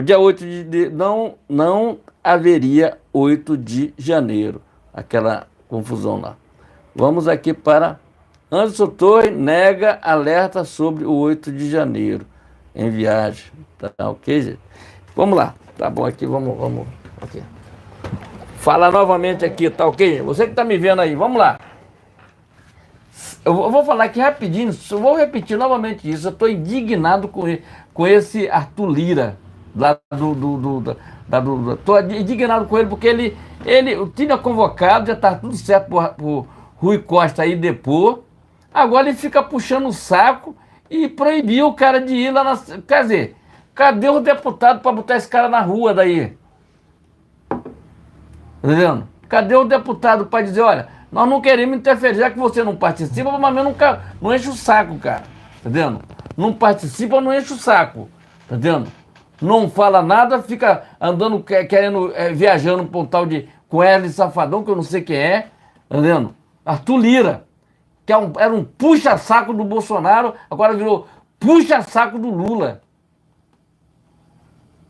dia 8 de não haveria 8 de janeiro. Aquela confusão lá. Vamos aqui para Anderson Torres nega alerta sobre o 8 de janeiro. Em viagem, tá ok, gente? Vamos lá, tá bom aqui, vamos aqui. Fala novamente aqui, tá ok? Você que tá me vendo aí, vamos lá. Eu vou falar aqui rapidinho, eu vou repetir novamente isso. Eu tô indignado com esse Arthur Lira, lá tô indignado com ele, porque ele tinha convocado, já tá tudo certo pro Rui Costa aí depor. Agora ele fica puxando o saco e proibiu o cara de ir lá na... Quer dizer, cadê o deputado para botar esse cara na rua daí? Entendendo? Cadê o deputado para dizer, olha, nós não queremos interferir, já que você não participa, mas não enche o saco, cara. Entendendo? Não participa, não enche o saco. Entendendo? Não fala nada, fica andando, querendo, viajando por um tal de... com Erle Safadão, que eu não sei quem é. Entendendo? Arthur Lira. Que era um puxa-saco do Bolsonaro, agora virou puxa-saco do Lula.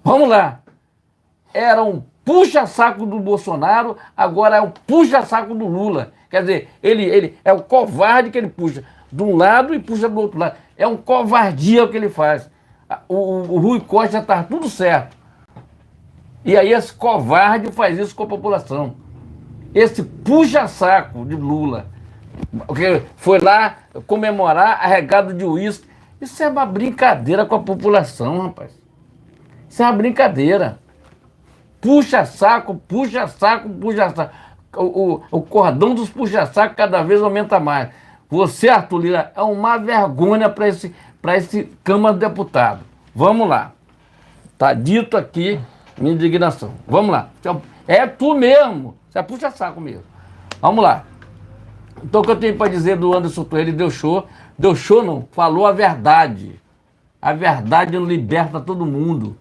Vamos lá. Era um puxa-saco do Bolsonaro, agora é um puxa-saco do Lula. Quer dizer, ele é o covarde que ele puxa de um lado e puxa do outro lado. É um covardia o que ele faz. O Rui Costa está tudo certo. E aí esse covarde faz isso com a população. Esse puxa-saco de Lula. Porque foi lá comemorar arregado de uísque. Isso é uma brincadeira com a população, rapaz. Isso é uma brincadeira. Puxa-saco, puxa-saco, puxa-saco. O cordão dos puxa-saco cada vez aumenta mais. Você, Arthur Lira, é uma vergonha para esse Câmara de Deputados. Vamos lá. Tá dito aqui minha indignação. Vamos lá. É tu mesmo. Você puxa saco mesmo. Vamos lá. Então o que eu tenho para dizer do Anderson Torres, ele deu show. Deu show não, falou a verdade. A verdade não liberta todo mundo.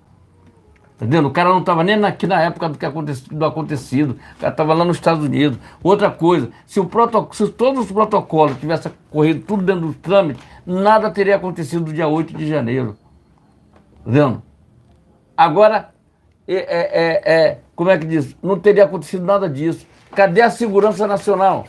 Entendeu? O cara não estava nem aqui na época do acontecido. O cara estava lá nos Estados Unidos. Outra coisa, se todos os protocolos tivessem corrido tudo dentro do trâmite, nada teria acontecido no dia 8 de janeiro. Entendeu? Agora, como é que diz? Não teria acontecido nada disso. Cadê a segurança nacional?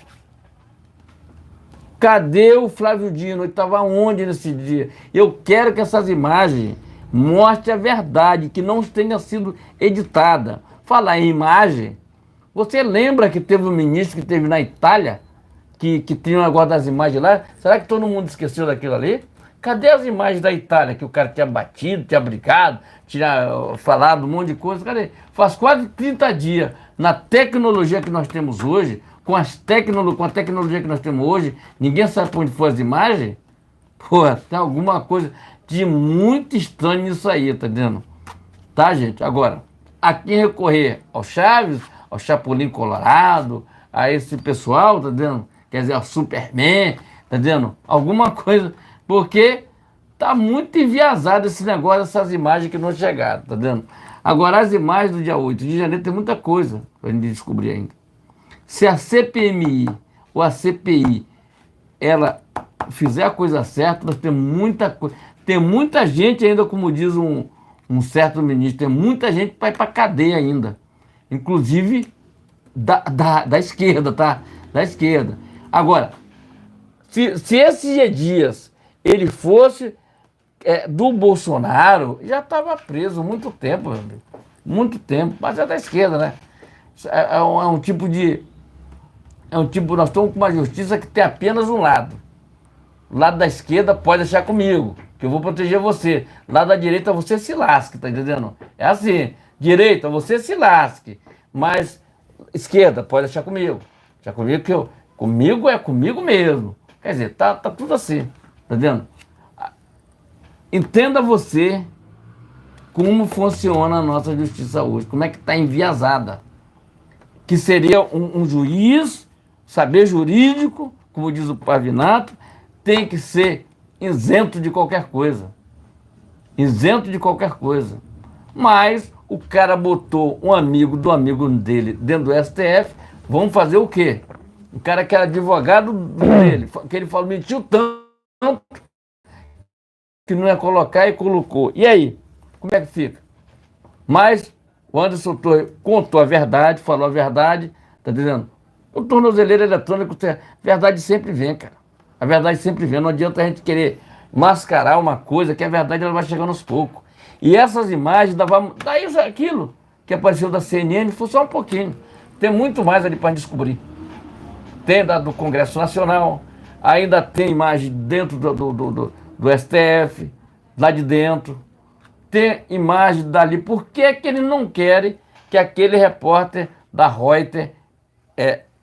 Cadê o Flávio Dino? Ele estava onde nesse dia? Eu quero que essas imagens mostrem a verdade, que não tenha sido editada. Falar em imagem, você lembra que teve um ministro que teve na Itália, que tinha um negócio das imagens lá? Será que todo mundo esqueceu daquilo ali? Cadê as imagens da Itália, que o cara tinha batido, tinha brigado, tinha falado um monte de coisa? Cadê? Faz quase 30 dias, na tecnologia que nós temos hoje, com a tecnologia que nós temos hoje, ninguém sabe para onde foi as imagens? Pô, tem alguma coisa de muito estranho nisso aí, tá entendendo? Tá, gente? Agora, a quem recorrer ao Chaves, ao Chapolin Colorado, a esse pessoal, tá entendendo? Quer dizer, ao Superman, tá entendendo? Alguma coisa, porque tá muito enviesado esse negócio, essas imagens que não chegaram, tá entendendo? Agora, as imagens do dia 8 de janeiro tem muita coisa pra gente descobrir ainda. Se a CPMI ou a CPI ela fizer a coisa certa, nós temos muita coisa. Tem muita gente ainda, como diz um certo ministro, tem muita gente para ir para cadeia ainda. Inclusive da esquerda, tá? Da esquerda. Agora, se esse Dias ele fosse do Bolsonaro, já estava preso muito tempo, meu amigo. Muito tempo. Mas é da esquerda, né? É um tipo de. Nós estamos com uma justiça que tem apenas um lado. O lado da esquerda pode deixar comigo, que eu vou proteger você. Lado da direita você se lasque, tá entendendo? É assim, direita você se lasque, mas esquerda pode deixar comigo. Deixar comigo que comigo é comigo mesmo. Quer dizer, tá tudo assim, tá entendendo? Entenda você como funciona a nossa justiça hoje, como é que está enviesada. Que seria um juiz, saber jurídico, como diz o Pavinato, tem que ser isento de qualquer coisa. Isento de qualquer coisa. Mas o cara botou um amigo do amigo dele dentro do STF, vamos fazer o quê? O cara que era advogado dele, que ele falou, mentiu tanto que não ia colocar e colocou. E aí? Como é que fica? Mas o Anderson Torres contou a verdade, falou a verdade, tá dizendo? O tornozeleiro eletrônico, a verdade sempre vem, cara. A verdade sempre vem. Não adianta a gente querer mascarar uma coisa que a verdade ela vai chegando aos poucos. E essas imagens, daí aquilo que apareceu da CNN, foi só um pouquinho. Tem muito mais ali para descobrir. Tem do Congresso Nacional, ainda tem imagem dentro do STF, lá de dentro. Tem imagem dali. Por que que eles não querem que aquele repórter da Reuters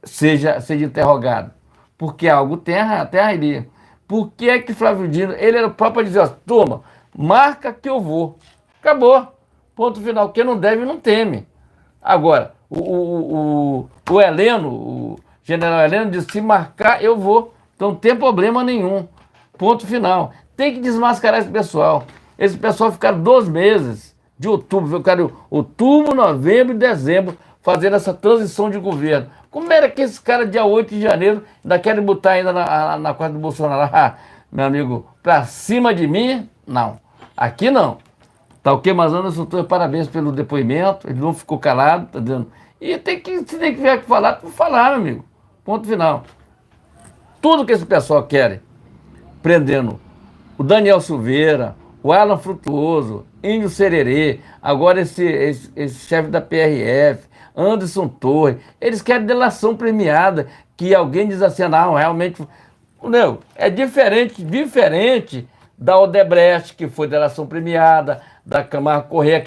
seja interrogado? Porque algo tem ali. Por que que Flávio Dino, ele era o próprio a dizer, ó, turma, marca que eu vou. Acabou. Ponto final. Quem não deve, não teme. Agora, o Heleno, o general Heleno disse, se marcar, eu vou. Então não tem problema nenhum. Ponto final. Tem que desmascarar esse pessoal. Esse pessoal ficaram 2 meses de outubro, ficaram outubro, novembro e dezembro, fazendo essa transição de governo. Como era que esse cara, dia 8 de janeiro, ainda querem botar ainda na coisa do Bolsonaro? Ah, meu amigo, pra cima de mim, não. Aqui não. Tá ok, mas Anderson Torres, parabéns pelo depoimento, ele não ficou calado, tá dizendo. E se tem que vier aqui falar, tu falar, meu amigo. Ponto final. Tudo que esse pessoal quer, prendendo o Daniel Silveira, o Alan Frutuoso, Índio Sererê, agora esse chefe da PRF, Anderson Torres, eles querem delação premiada, que alguém diz assim, não, realmente, não, é diferente da Odebrecht, que foi delação premiada, da Camargo Corrêa,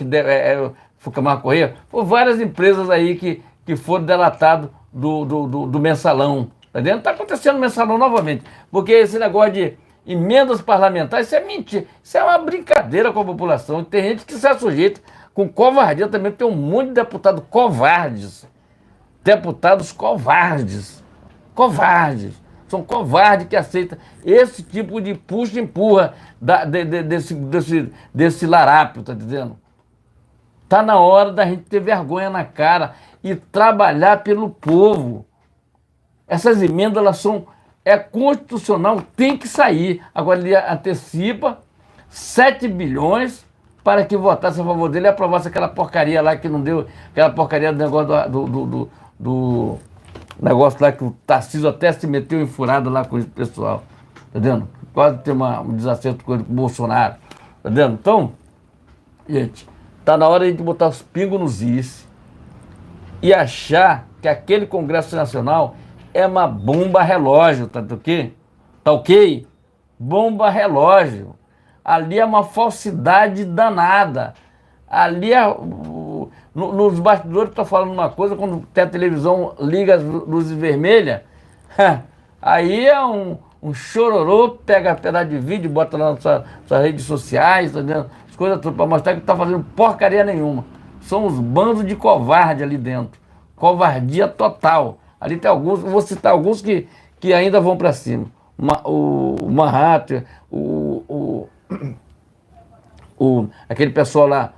foi Camargo Corrêa, por várias empresas aí que foram delatadas do mensalão, tá vendo? Tá acontecendo o mensalão novamente, porque esse negócio emendas parlamentares, isso é mentira. Isso é uma brincadeira com a população. Tem gente que se assujeita com covardia também. Tem um monte de deputados covardes. Deputados covardes. Covardes. São covardes que aceitam esse tipo de puxa e empurra desse larápio, tá dizendo? Tá na hora da gente ter vergonha na cara e trabalhar pelo povo. Essas emendas, elas são... É constitucional, tem que sair. Agora ele antecipa 7 bilhões para que votasse a favor dele e aprovasse aquela porcaria lá que não deu, aquela porcaria do negócio do negócio lá que o Tarcísio até se meteu em furada lá com esse pessoal. Tá vendo? Quase ter um desacerto com o Bolsonaro. Tá vendo? Então, gente, tá na hora de botar os pingos nos is e achar que aquele Congresso Nacional é uma bomba relógio, tá ok? Tá ok? Bomba relógio. Ali é uma falsidade danada. Ali é... Nos bastidores está falando uma coisa, quando tem a televisão liga as luzes vermelhas, aí é um chororô, pega pedaço de vídeo, bota lá nas suas redes sociais, tá vendo? As coisas tudo para mostrar que não está fazendo porcaria nenhuma. São uns bandos de covarde ali dentro. Covardia total. Ali tem alguns, vou citar alguns que ainda vão para cima. O Manhattan, aquele pessoal lá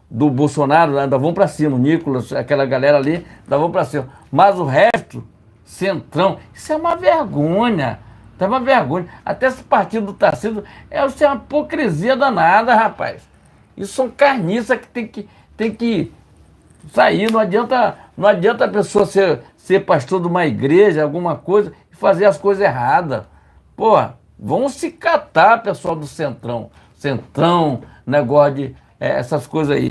do Bolsonaro, ainda vão para cima. O Nicolas, aquela galera ali, ainda vão para cima. Mas o resto, Centrão, isso é uma vergonha. É uma vergonha. Até esse partido do Tarcísio isso é uma hipocrisia danada, rapaz. Isso são carniças que tem que sair. Não adianta a pessoa ser pastor de uma igreja, alguma coisa, e fazer as coisas erradas. Pô, vão se catar, pessoal do Centrão. Centrão, negócio de essas coisas aí.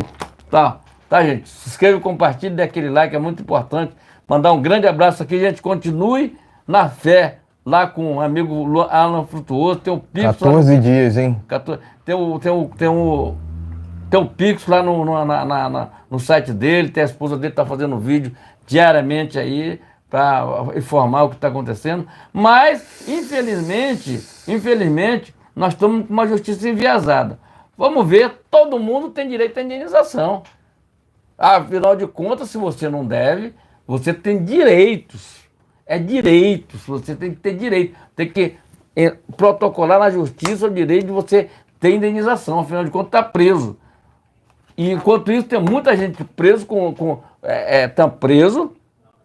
Tá, gente? Se inscreva, compartilhe, dê aquele like, é muito importante. Mandar um grande abraço aqui, gente. Continue na fé, lá com o amigo Alan Frutuoso. Tem o Pix. 14 dias, hein? Tem o Pix lá no site dele. Tem a esposa dele que está fazendo vídeo diariamente aí para informar o que está acontecendo. Mas, infelizmente, nós estamos com uma justiça enviesada. Vamos ver, todo mundo tem direito à indenização. Afinal de contas, se você não deve, você tem direitos. É direitos, você tem que ter direito. Tem que protocolar na justiça o direito de você ter indenização. Afinal de contas, está preso. E enquanto isso, tem muita gente preso tá preso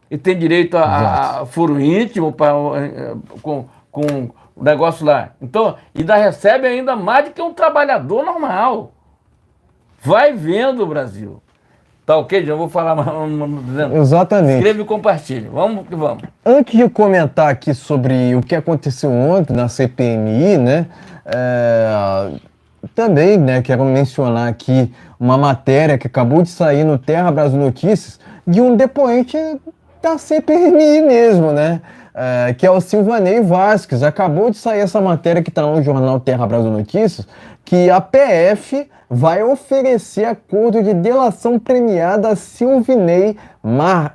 e tem direito a furo íntimo com o negócio lá. Então, ainda recebe ainda mais do que um trabalhador normal. Vai vendo, Brasil. Tá ok? Já vou falar mais. Exatamente. Inscreva e compartilhe. Vamos que vamos. Antes de comentar aqui sobre o que aconteceu ontem na CPMI, né? Também, né, quero mencionar aqui uma matéria que acabou de sair no Terra Brasil Notícias de um depoente da CPMI mesmo, né? Que é o Silvanei Vasquez. Acabou de sair essa matéria que está no jornal Terra Brasil Notícias, que a PF vai oferecer acordo de delação premiada a Silvanei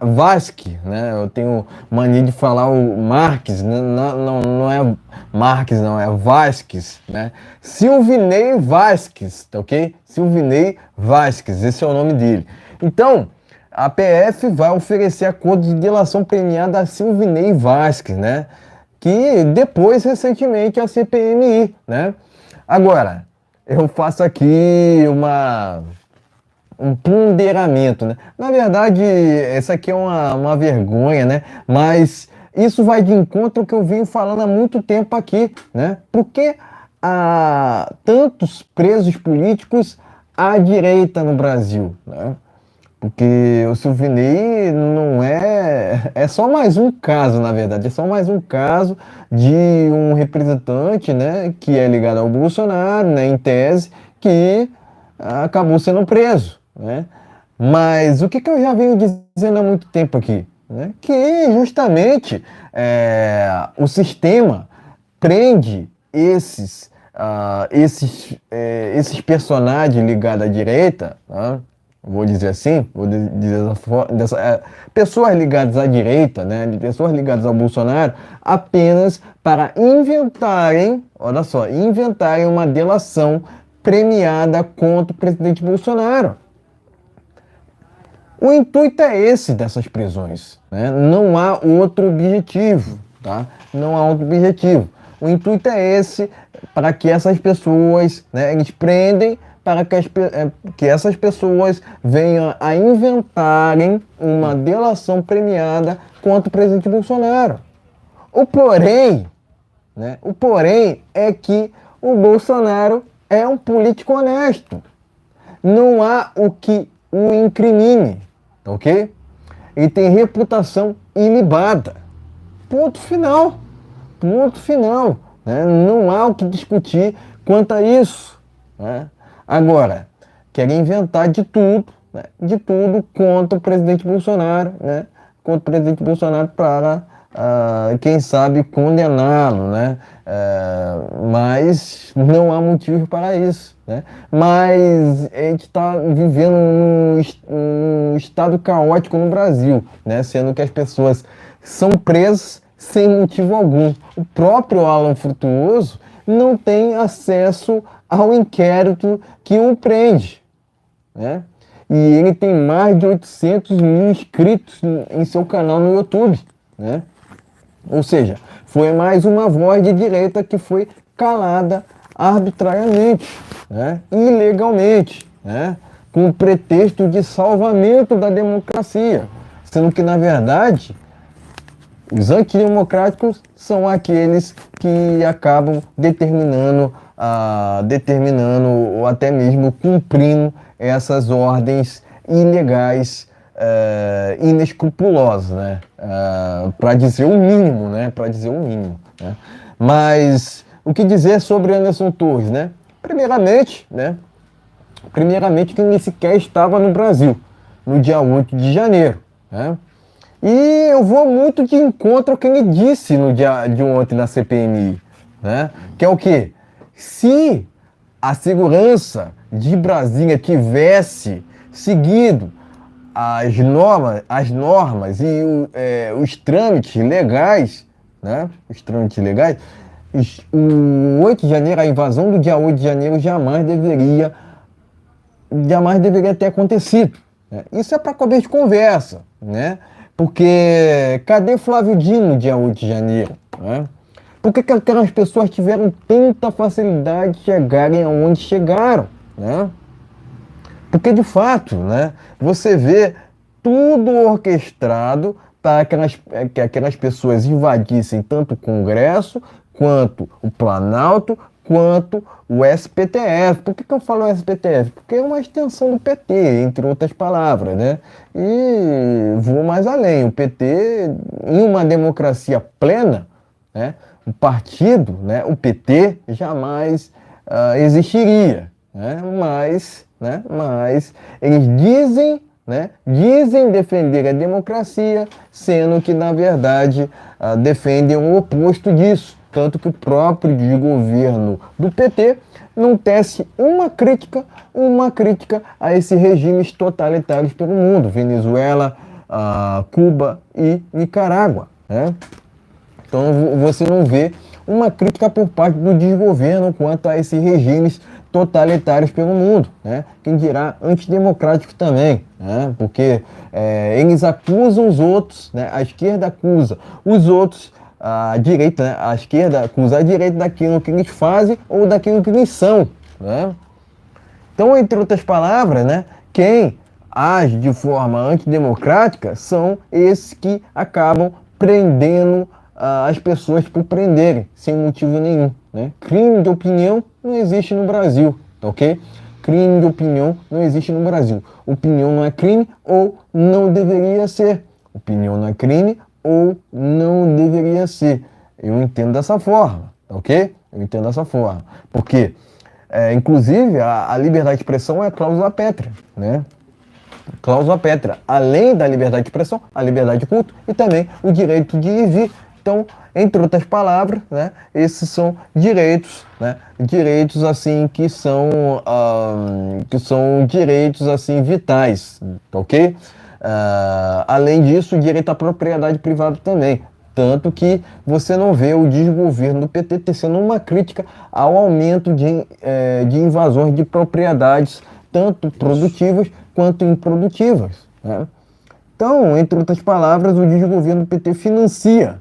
Vasquez, né? Eu tenho mania de falar o Marques, né? Não é Marques, não, é Vasquez, né? Silvanei Vasquez, tá ok? Silvanei Vasquez, esse é o nome dele. Então, a PF vai oferecer acordo de delação premiada a Silvanei Vasquez, né? Que depois, recentemente, a CPMI, né? Agora, eu faço aqui um ponderamento, né? Na verdade, essa aqui é uma vergonha, né? Mas isso vai de encontro ao que eu venho falando há muito tempo aqui, né? Porque há tantos presos políticos à direita no Brasil, né? Porque o Silvanei não é só mais um caso, na verdade, é só mais um caso de um representante, né, que é ligado ao Bolsonaro, né, em tese, que acabou sendo preso, né? Mas o que eu já venho dizendo há muito tempo aqui, né, que justamente o sistema prende esses personagens ligados à direita, né, vou dizer assim, pessoas ligadas à direita, né, de pessoas ligadas ao Bolsonaro, apenas para inventarem, olha só, inventarem uma delação premiada contra o presidente Bolsonaro. O intuito é esse dessas prisões, né? Não há outro objetivo, tá? Não há outro objetivo. O intuito é esse, para que essas pessoas, né, eles prendem para que essas pessoas venham a inventarem uma delação premiada contra o presidente Bolsonaro. O porém, né, o porém é que o Bolsonaro é um político honesto. Não há o que o incrimine, ok? Ele tem reputação ilibada. Ponto final. Ponto final. Né? Não há o que discutir quanto a isso. Né? Agora, querem inventar de tudo, né? De tudo contra o presidente Bolsonaro, né? Contra o presidente Bolsonaro para, quem sabe, condená-lo, né? Mas não há motivo para isso, né? Mas a gente está vivendo um estado caótico no Brasil, né? Sendo que as pessoas são presas sem motivo algum. O próprio Alan Frutuoso não tem acesso ao inquérito que o prende, né? E ele tem mais de 800 mil inscritos em seu canal no YouTube, né? Ou seja, foi mais uma voz de direita que foi calada arbitrariamente, né? Ilegalmente, né? Com o pretexto de salvamento da democracia, sendo que, na verdade, os antidemocráticos são aqueles que acabam determinando ou até mesmo cumprindo essas ordens ilegais, inescrupulosas, né? Para dizer o mínimo, né? Para dizer o mínimo, né? Mas o que dizer sobre Anderson Torres, né? Primeiramente, que ele sequer estava no Brasil no dia 8 de janeiro, né? E eu vou muito de encontro ao que ele disse no dia de ontem na CPMI, né? Que é o quê? Se a segurança de Brasília tivesse seguido as normas e os trâmites legais, né? Os trâmites legais, o 8 de janeiro, a invasão do dia 8 de janeiro jamais deveria ter acontecido, né? Isso é para começo de conversa, né? Porque cadê Flávio Dino no dia 8 de janeiro, né? Por que aquelas pessoas tiveram tanta facilidade de chegarem aonde chegaram, né? Porque, de fato, né, você vê tudo orquestrado para que aquelas pessoas invadissem tanto o Congresso, quanto o Planalto, quanto o SPTF. Por que eu falo SPTF? Porque é uma extensão do PT, entre outras palavras, né? E vou mais além. O PT, em uma democracia plena, né, o partido, né, o PT, jamais existiria, né? Mas eles dizem defender a democracia, sendo que, na verdade, defendem o oposto disso. Tanto que o próprio governo do PT não tece uma crítica a esses regimes totalitários pelo mundo, Venezuela, Cuba e Nicarágua, né? Então você não vê uma crítica por parte do desgoverno quanto a esses regimes totalitários pelo mundo, né? Quem dirá antidemocráticos também, né? Porque eles acusam os outros, né? A esquerda acusa os outros, a direita, né? A esquerda acusa a direita daquilo que eles fazem ou daquilo que eles são, né? Então, entre outras palavras, né? Quem age de forma antidemocrática são esses que acabam prendendo as pessoas por prenderem, sem motivo nenhum, né? Crime de opinião não existe no Brasil, ok? Crime de opinião não existe no Brasil. Opinião não é crime ou não deveria ser. Opinião não é crime ou não deveria ser. Eu entendo dessa forma, ok? Eu entendo dessa forma. Porque, inclusive, a liberdade de expressão é a cláusula pétrea, né? Cláusula pétrea. Além da liberdade de expressão, a liberdade de culto e também o direito de ir e vir. Então, entre outras palavras, né, esses são direitos, né, direitos assim que são direitos assim vitais, ok? Além disso, o direito à propriedade privada também. Tanto que você não vê o desgoverno do PT tecendo uma crítica ao aumento de invasões de propriedades, tanto produtivas quanto improdutivas, né? Então, entre outras palavras, o desgoverno do PT financia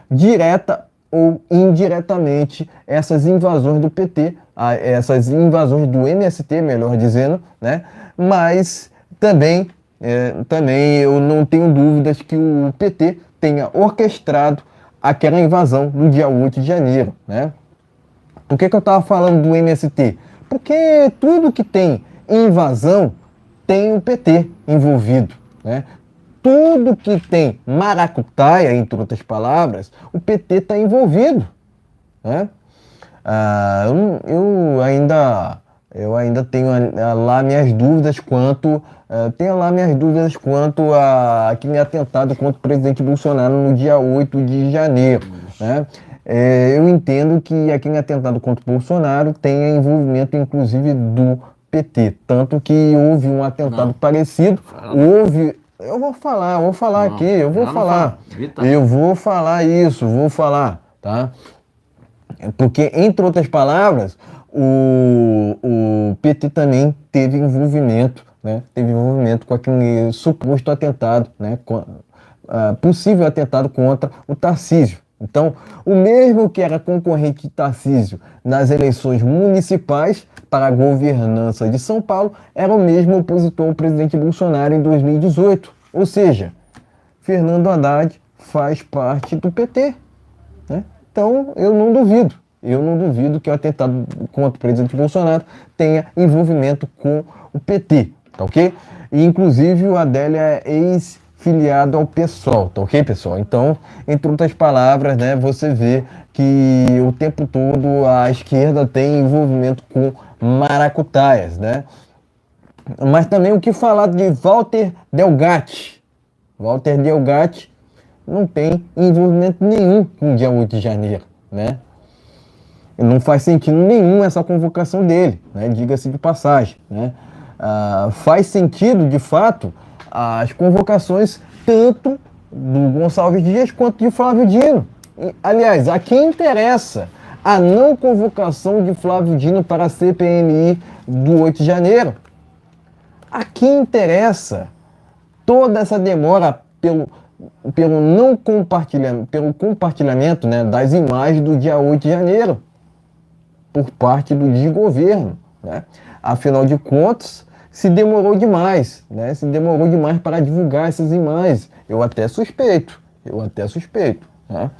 direta ou indiretamente essas invasões do PT, essas invasões do MST, melhor dizendo, né? Mas também eu não tenho dúvidas que o PT tenha orquestrado aquela invasão no dia 8 de janeiro, né? Por que eu estava falando do MST? Porque tudo que tem invasão tem o PT envolvido, né? Tudo que tem maracutaia, entre outras palavras, o PT está envolvido, né? Eu ainda tenho lá minhas dúvidas quanto aquele atentado contra o presidente Bolsonaro no dia 8 de janeiro, né? Eu entendo que aquele atentado contra o Bolsonaro tenha envolvimento, inclusive, do PT, tanto que houve um atentado parecido, eu vou falar Não, aqui, eu vou não falar, fala. eu vou falar isso, vou falar, tá? Porque, entre outras palavras, o PT também teve envolvimento, né? Teve envolvimento com aquele suposto atentado, né? Possível atentado contra o Tarcísio. Então, o mesmo que era concorrente de Tarcísio nas eleições municipais para a governança de São Paulo, era o mesmo opositor ao presidente Bolsonaro em 2018. Ou seja, Fernando Haddad faz parte do PT, né? Então, eu não duvido que o atentado contra o presidente Bolsonaro tenha envolvimento com o PT, tá ok? E, inclusive, o Adélio é ex-filiado ao PSOL, tá ok, pessoal? Então, entre outras palavras, né, você vê que o tempo todo a esquerda tem envolvimento com maracutaias, né? Mas também o que falar de Walter Delgatti? Walter Delgatti não tem envolvimento nenhum com o dia 8 de janeiro, né? Não faz sentido nenhum essa convocação dele, né? Diga-se de passagem, né? Faz sentido, de fato, as convocações tanto do Gonçalves Dias quanto de Flávio Dino. Aliás, a quem interessa a não convocação de Flávio Dino para a CPMI do 8 de janeiro? A quem interessa toda essa demora pelo não compartilhamento, pelo compartilhamento, né, das imagens do dia 8 de janeiro por parte do desgoverno, né? Afinal de contas, se demorou demais, né? Se demorou demais para divulgar essas imagens. Eu até suspeito, né?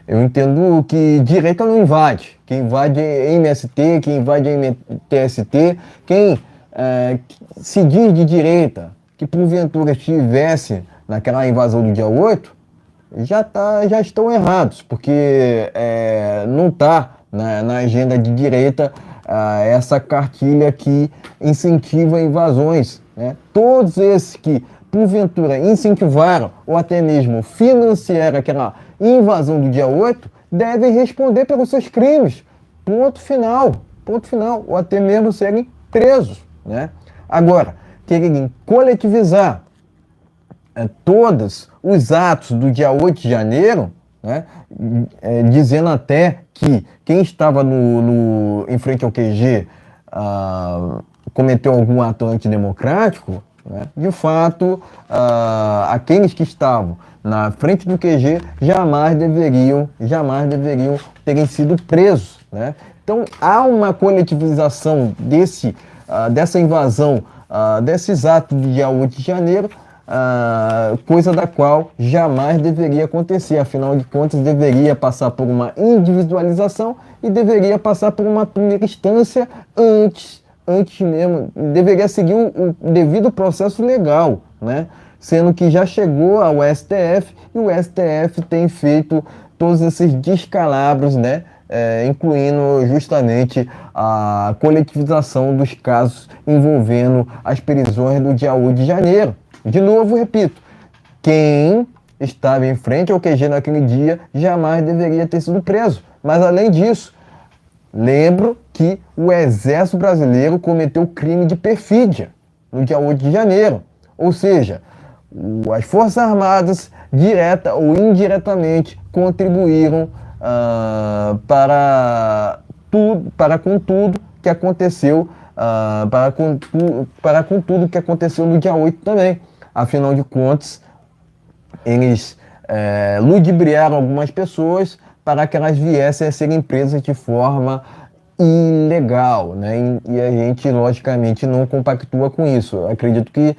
Eu entendo que direita não invade. Quem invade é MST, quem invade é MTST, quem se diz de direita, que porventura estivesse naquela invasão do dia 8, já estão errados, porque não está na agenda de direita essa cartilha que incentiva invasões, né? Todos esses que porventura incentivaram ou até mesmo financiaram aquela invasão do dia 8 devem responder pelos seus crimes. Ponto final, ou até mesmo serem presos, né? Agora, querem coletivizar todos os atos do dia 8 de janeiro, né? Dizendo até que quem estava em frente ao QG cometeu algum ato antidemocrático, né? De fato, aqueles que estavam na frente do QG jamais deveriam terem sido presos, né? Então, há uma coletivização dessa invasão, desses atos do dia 8 de janeiro, coisa da qual jamais deveria acontecer. Afinal de contas, deveria passar por uma individualização e deveria passar por uma primeira instância antes mesmo, deveria seguir o devido processo legal, né? Sendo que já chegou ao STF e o STF tem feito todos esses descalabros, né? Incluindo justamente a coletivização dos casos envolvendo as prisões do dia 8 de janeiro. De novo, repito, quem estava em frente ao QG naquele dia jamais deveria ter sido preso. Mas além disso, lembro que o Exército Brasileiro cometeu crime de perfídia no dia 8 de janeiro. Ou seja, as Forças Armadas, direta ou indiretamente, contribuíram para com tudo que aconteceu, para com tudo que aconteceu no dia 8 também. Afinal de contas, eles ludibriaram algumas pessoas para que elas viessem a serem presas de forma ilegal, né? E a gente, logicamente, não compactua com isso. Eu acredito que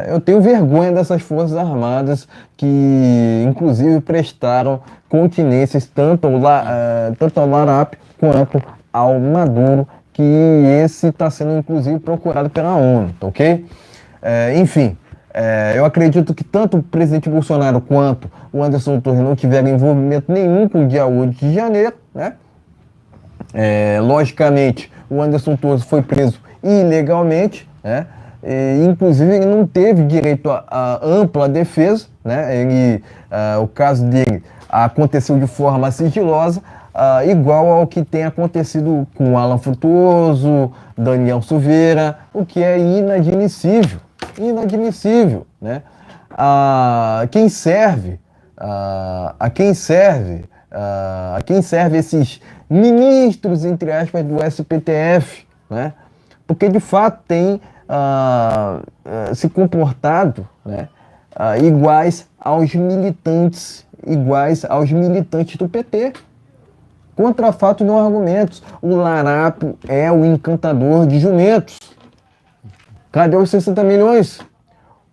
eu tenho vergonha dessas Forças Armadas que, inclusive, prestaram continências tanto ao Larap quanto ao Maduro, que esse está sendo, inclusive, procurado pela ONU, tá ok? Enfim, eu acredito que tanto o presidente Bolsonaro quanto o Anderson Torres não tiveram envolvimento nenhum com o dia 8 de janeiro, né? Logicamente, o Anderson Torres foi preso ilegalmente, né? Inclusive, ele não teve direito a ampla defesa, né? O caso dele aconteceu de forma sigilosa, igual ao que tem acontecido com Alan Frutuoso, Daniel Silveira, o que é inadmissível, né? A quem serve esses ministros, entre aspas, do STF, né? Porque de fato tem se comportado, né? iguais aos militantes do PT. Contra fato não argumentos. O Larápio é o encantador de jumentos. Cadê os 60 milhões?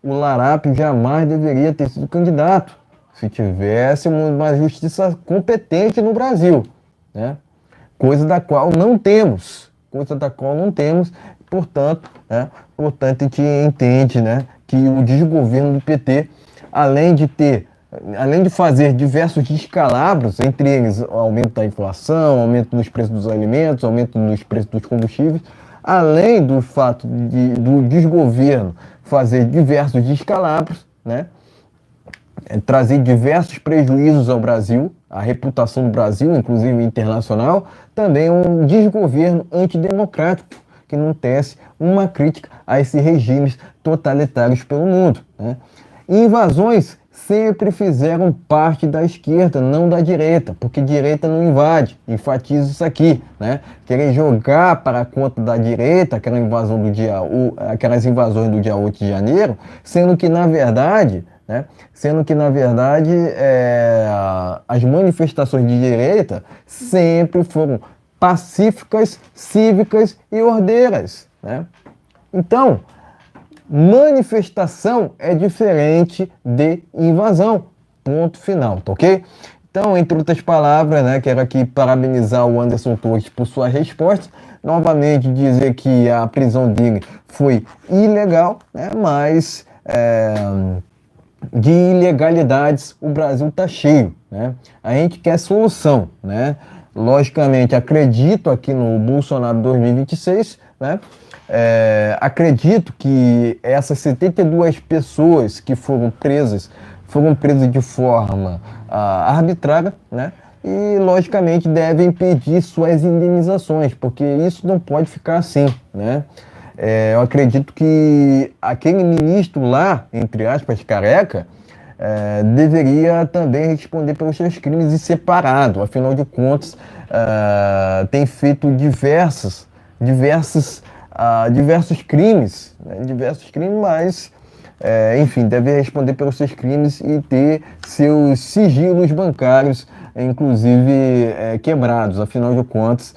O Larápio jamais deveria ter sido candidato se tivesse uma justiça competente no Brasil, né? Coisa da qual não temos, portanto, né? Portanto, a gente entende, né, que o desgoverno do PT, além de fazer diversos descalabros, entre eles o aumento da inflação, aumento nos preços dos alimentos, aumento nos preços dos combustíveis, além do fato do desgoverno fazer diversos descalabros, né, trazer diversos prejuízos ao Brasil, à reputação do Brasil, inclusive internacional, também é um desgoverno antidemocrático, que não tece uma crítica a esses regimes totalitários pelo mundo, né? Invasões sempre fizeram parte da esquerda, não da direita, porque direita não invade, enfatizo isso aqui, né? Querem jogar para a conta da direita aquelas invasões do dia 8 de janeiro, sendo que na verdade, as manifestações de direita sempre foram pacíficas, cívicas e ordeiras, né? Então, manifestação é diferente de invasão. Ponto final, tá ok? Então, entre outras palavras, né, quero aqui parabenizar o Anderson Torres por sua resposta. Novamente dizer que a prisão dele foi ilegal, né, mas de ilegalidades o Brasil está cheio, né? A gente quer solução, né? Logicamente, acredito aqui no Bolsonaro 2026, né? Acredito que essas 72 pessoas que foram presas de forma arbitrária, né? E, logicamente, devem pedir suas indenizações, porque isso não pode ficar assim, né? Eu acredito que aquele ministro lá, entre aspas, careca, deveria também responder pelos seus crimes em separado. Afinal de contas, tem feito diversos crimes, né? Mas, enfim, deve responder pelos seus crimes e ter seus sigilos bancários, inclusive, quebrados. Afinal de contas,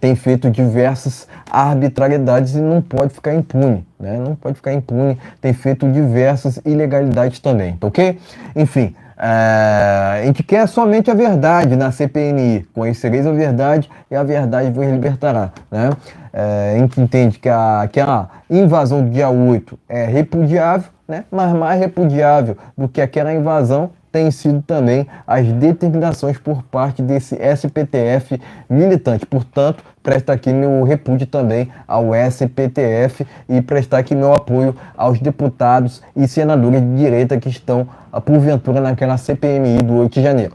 tem feito diversas arbitrariedades e não pode ficar impune, né? Não pode ficar impune, tem feito diversas ilegalidades também, tá ok? Enfim, a gente quer somente a verdade na CPMI. Conhecereis a verdade e a verdade vos libertará, né? A gente entende que aquela invasão do dia 8 é repudiável, né? Mas mais repudiável do que aquela invasão têm sido também as determinações por parte desse SPTF militante. Portanto, presta aqui meu repúdio também ao SPTF e prestar aqui meu apoio aos deputados e senadores de direita que estão, porventura, naquela CPMI do 8 de janeiro.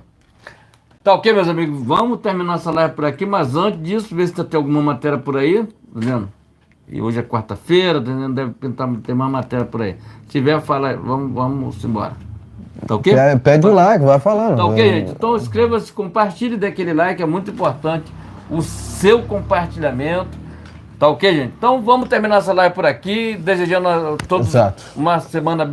Tá ok, meus amigos? Vamos terminar essa live por aqui, mas antes disso, ver se tem alguma matéria por aí, tá vendo? E hoje é quarta-feira, tá vendo? Deve tentar ter mais matéria por aí. Se tiver, fala aí. Vamos embora. Tá ok? Pede o like, vai falando. Tá ok, gente? Então inscreva-se, compartilhe daquele like, é muito importante o seu compartilhamento. Tá ok, gente? Então vamos terminar essa live por aqui, desejando a todos Exato. uma semana,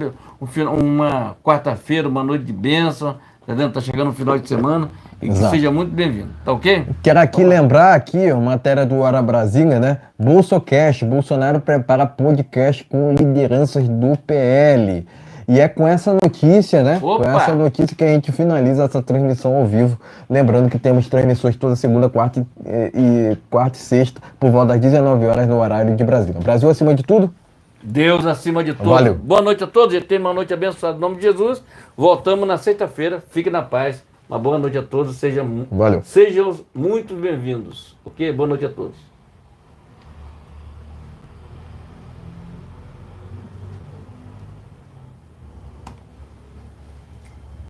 uma quarta-feira, uma noite de bênção, tá vendo? Tá chegando o final de semana e que Exato. seja muito bem-vindo, tá ok? Quero aqui lembrar aqui, ó, matéria do Hora Brasília, né? BolsoCast, Bolsonaro prepara podcast com lideranças do PL. E é com essa notícia, né? Opa! Com essa notícia que a gente finaliza essa transmissão ao vivo. Lembrando que temos transmissões toda segunda, quarta e sexta, por volta das 19 horas no horário de Brasília. Brasil acima de tudo. Deus acima de tudo. Valeu. Boa noite a todos, gente. Tenha uma noite abençoada em nome de Jesus. Voltamos na sexta-feira. Fique na paz. Uma boa noite a todos. Valeu. Sejam muito bem-vindos. Ok? Boa noite a todos.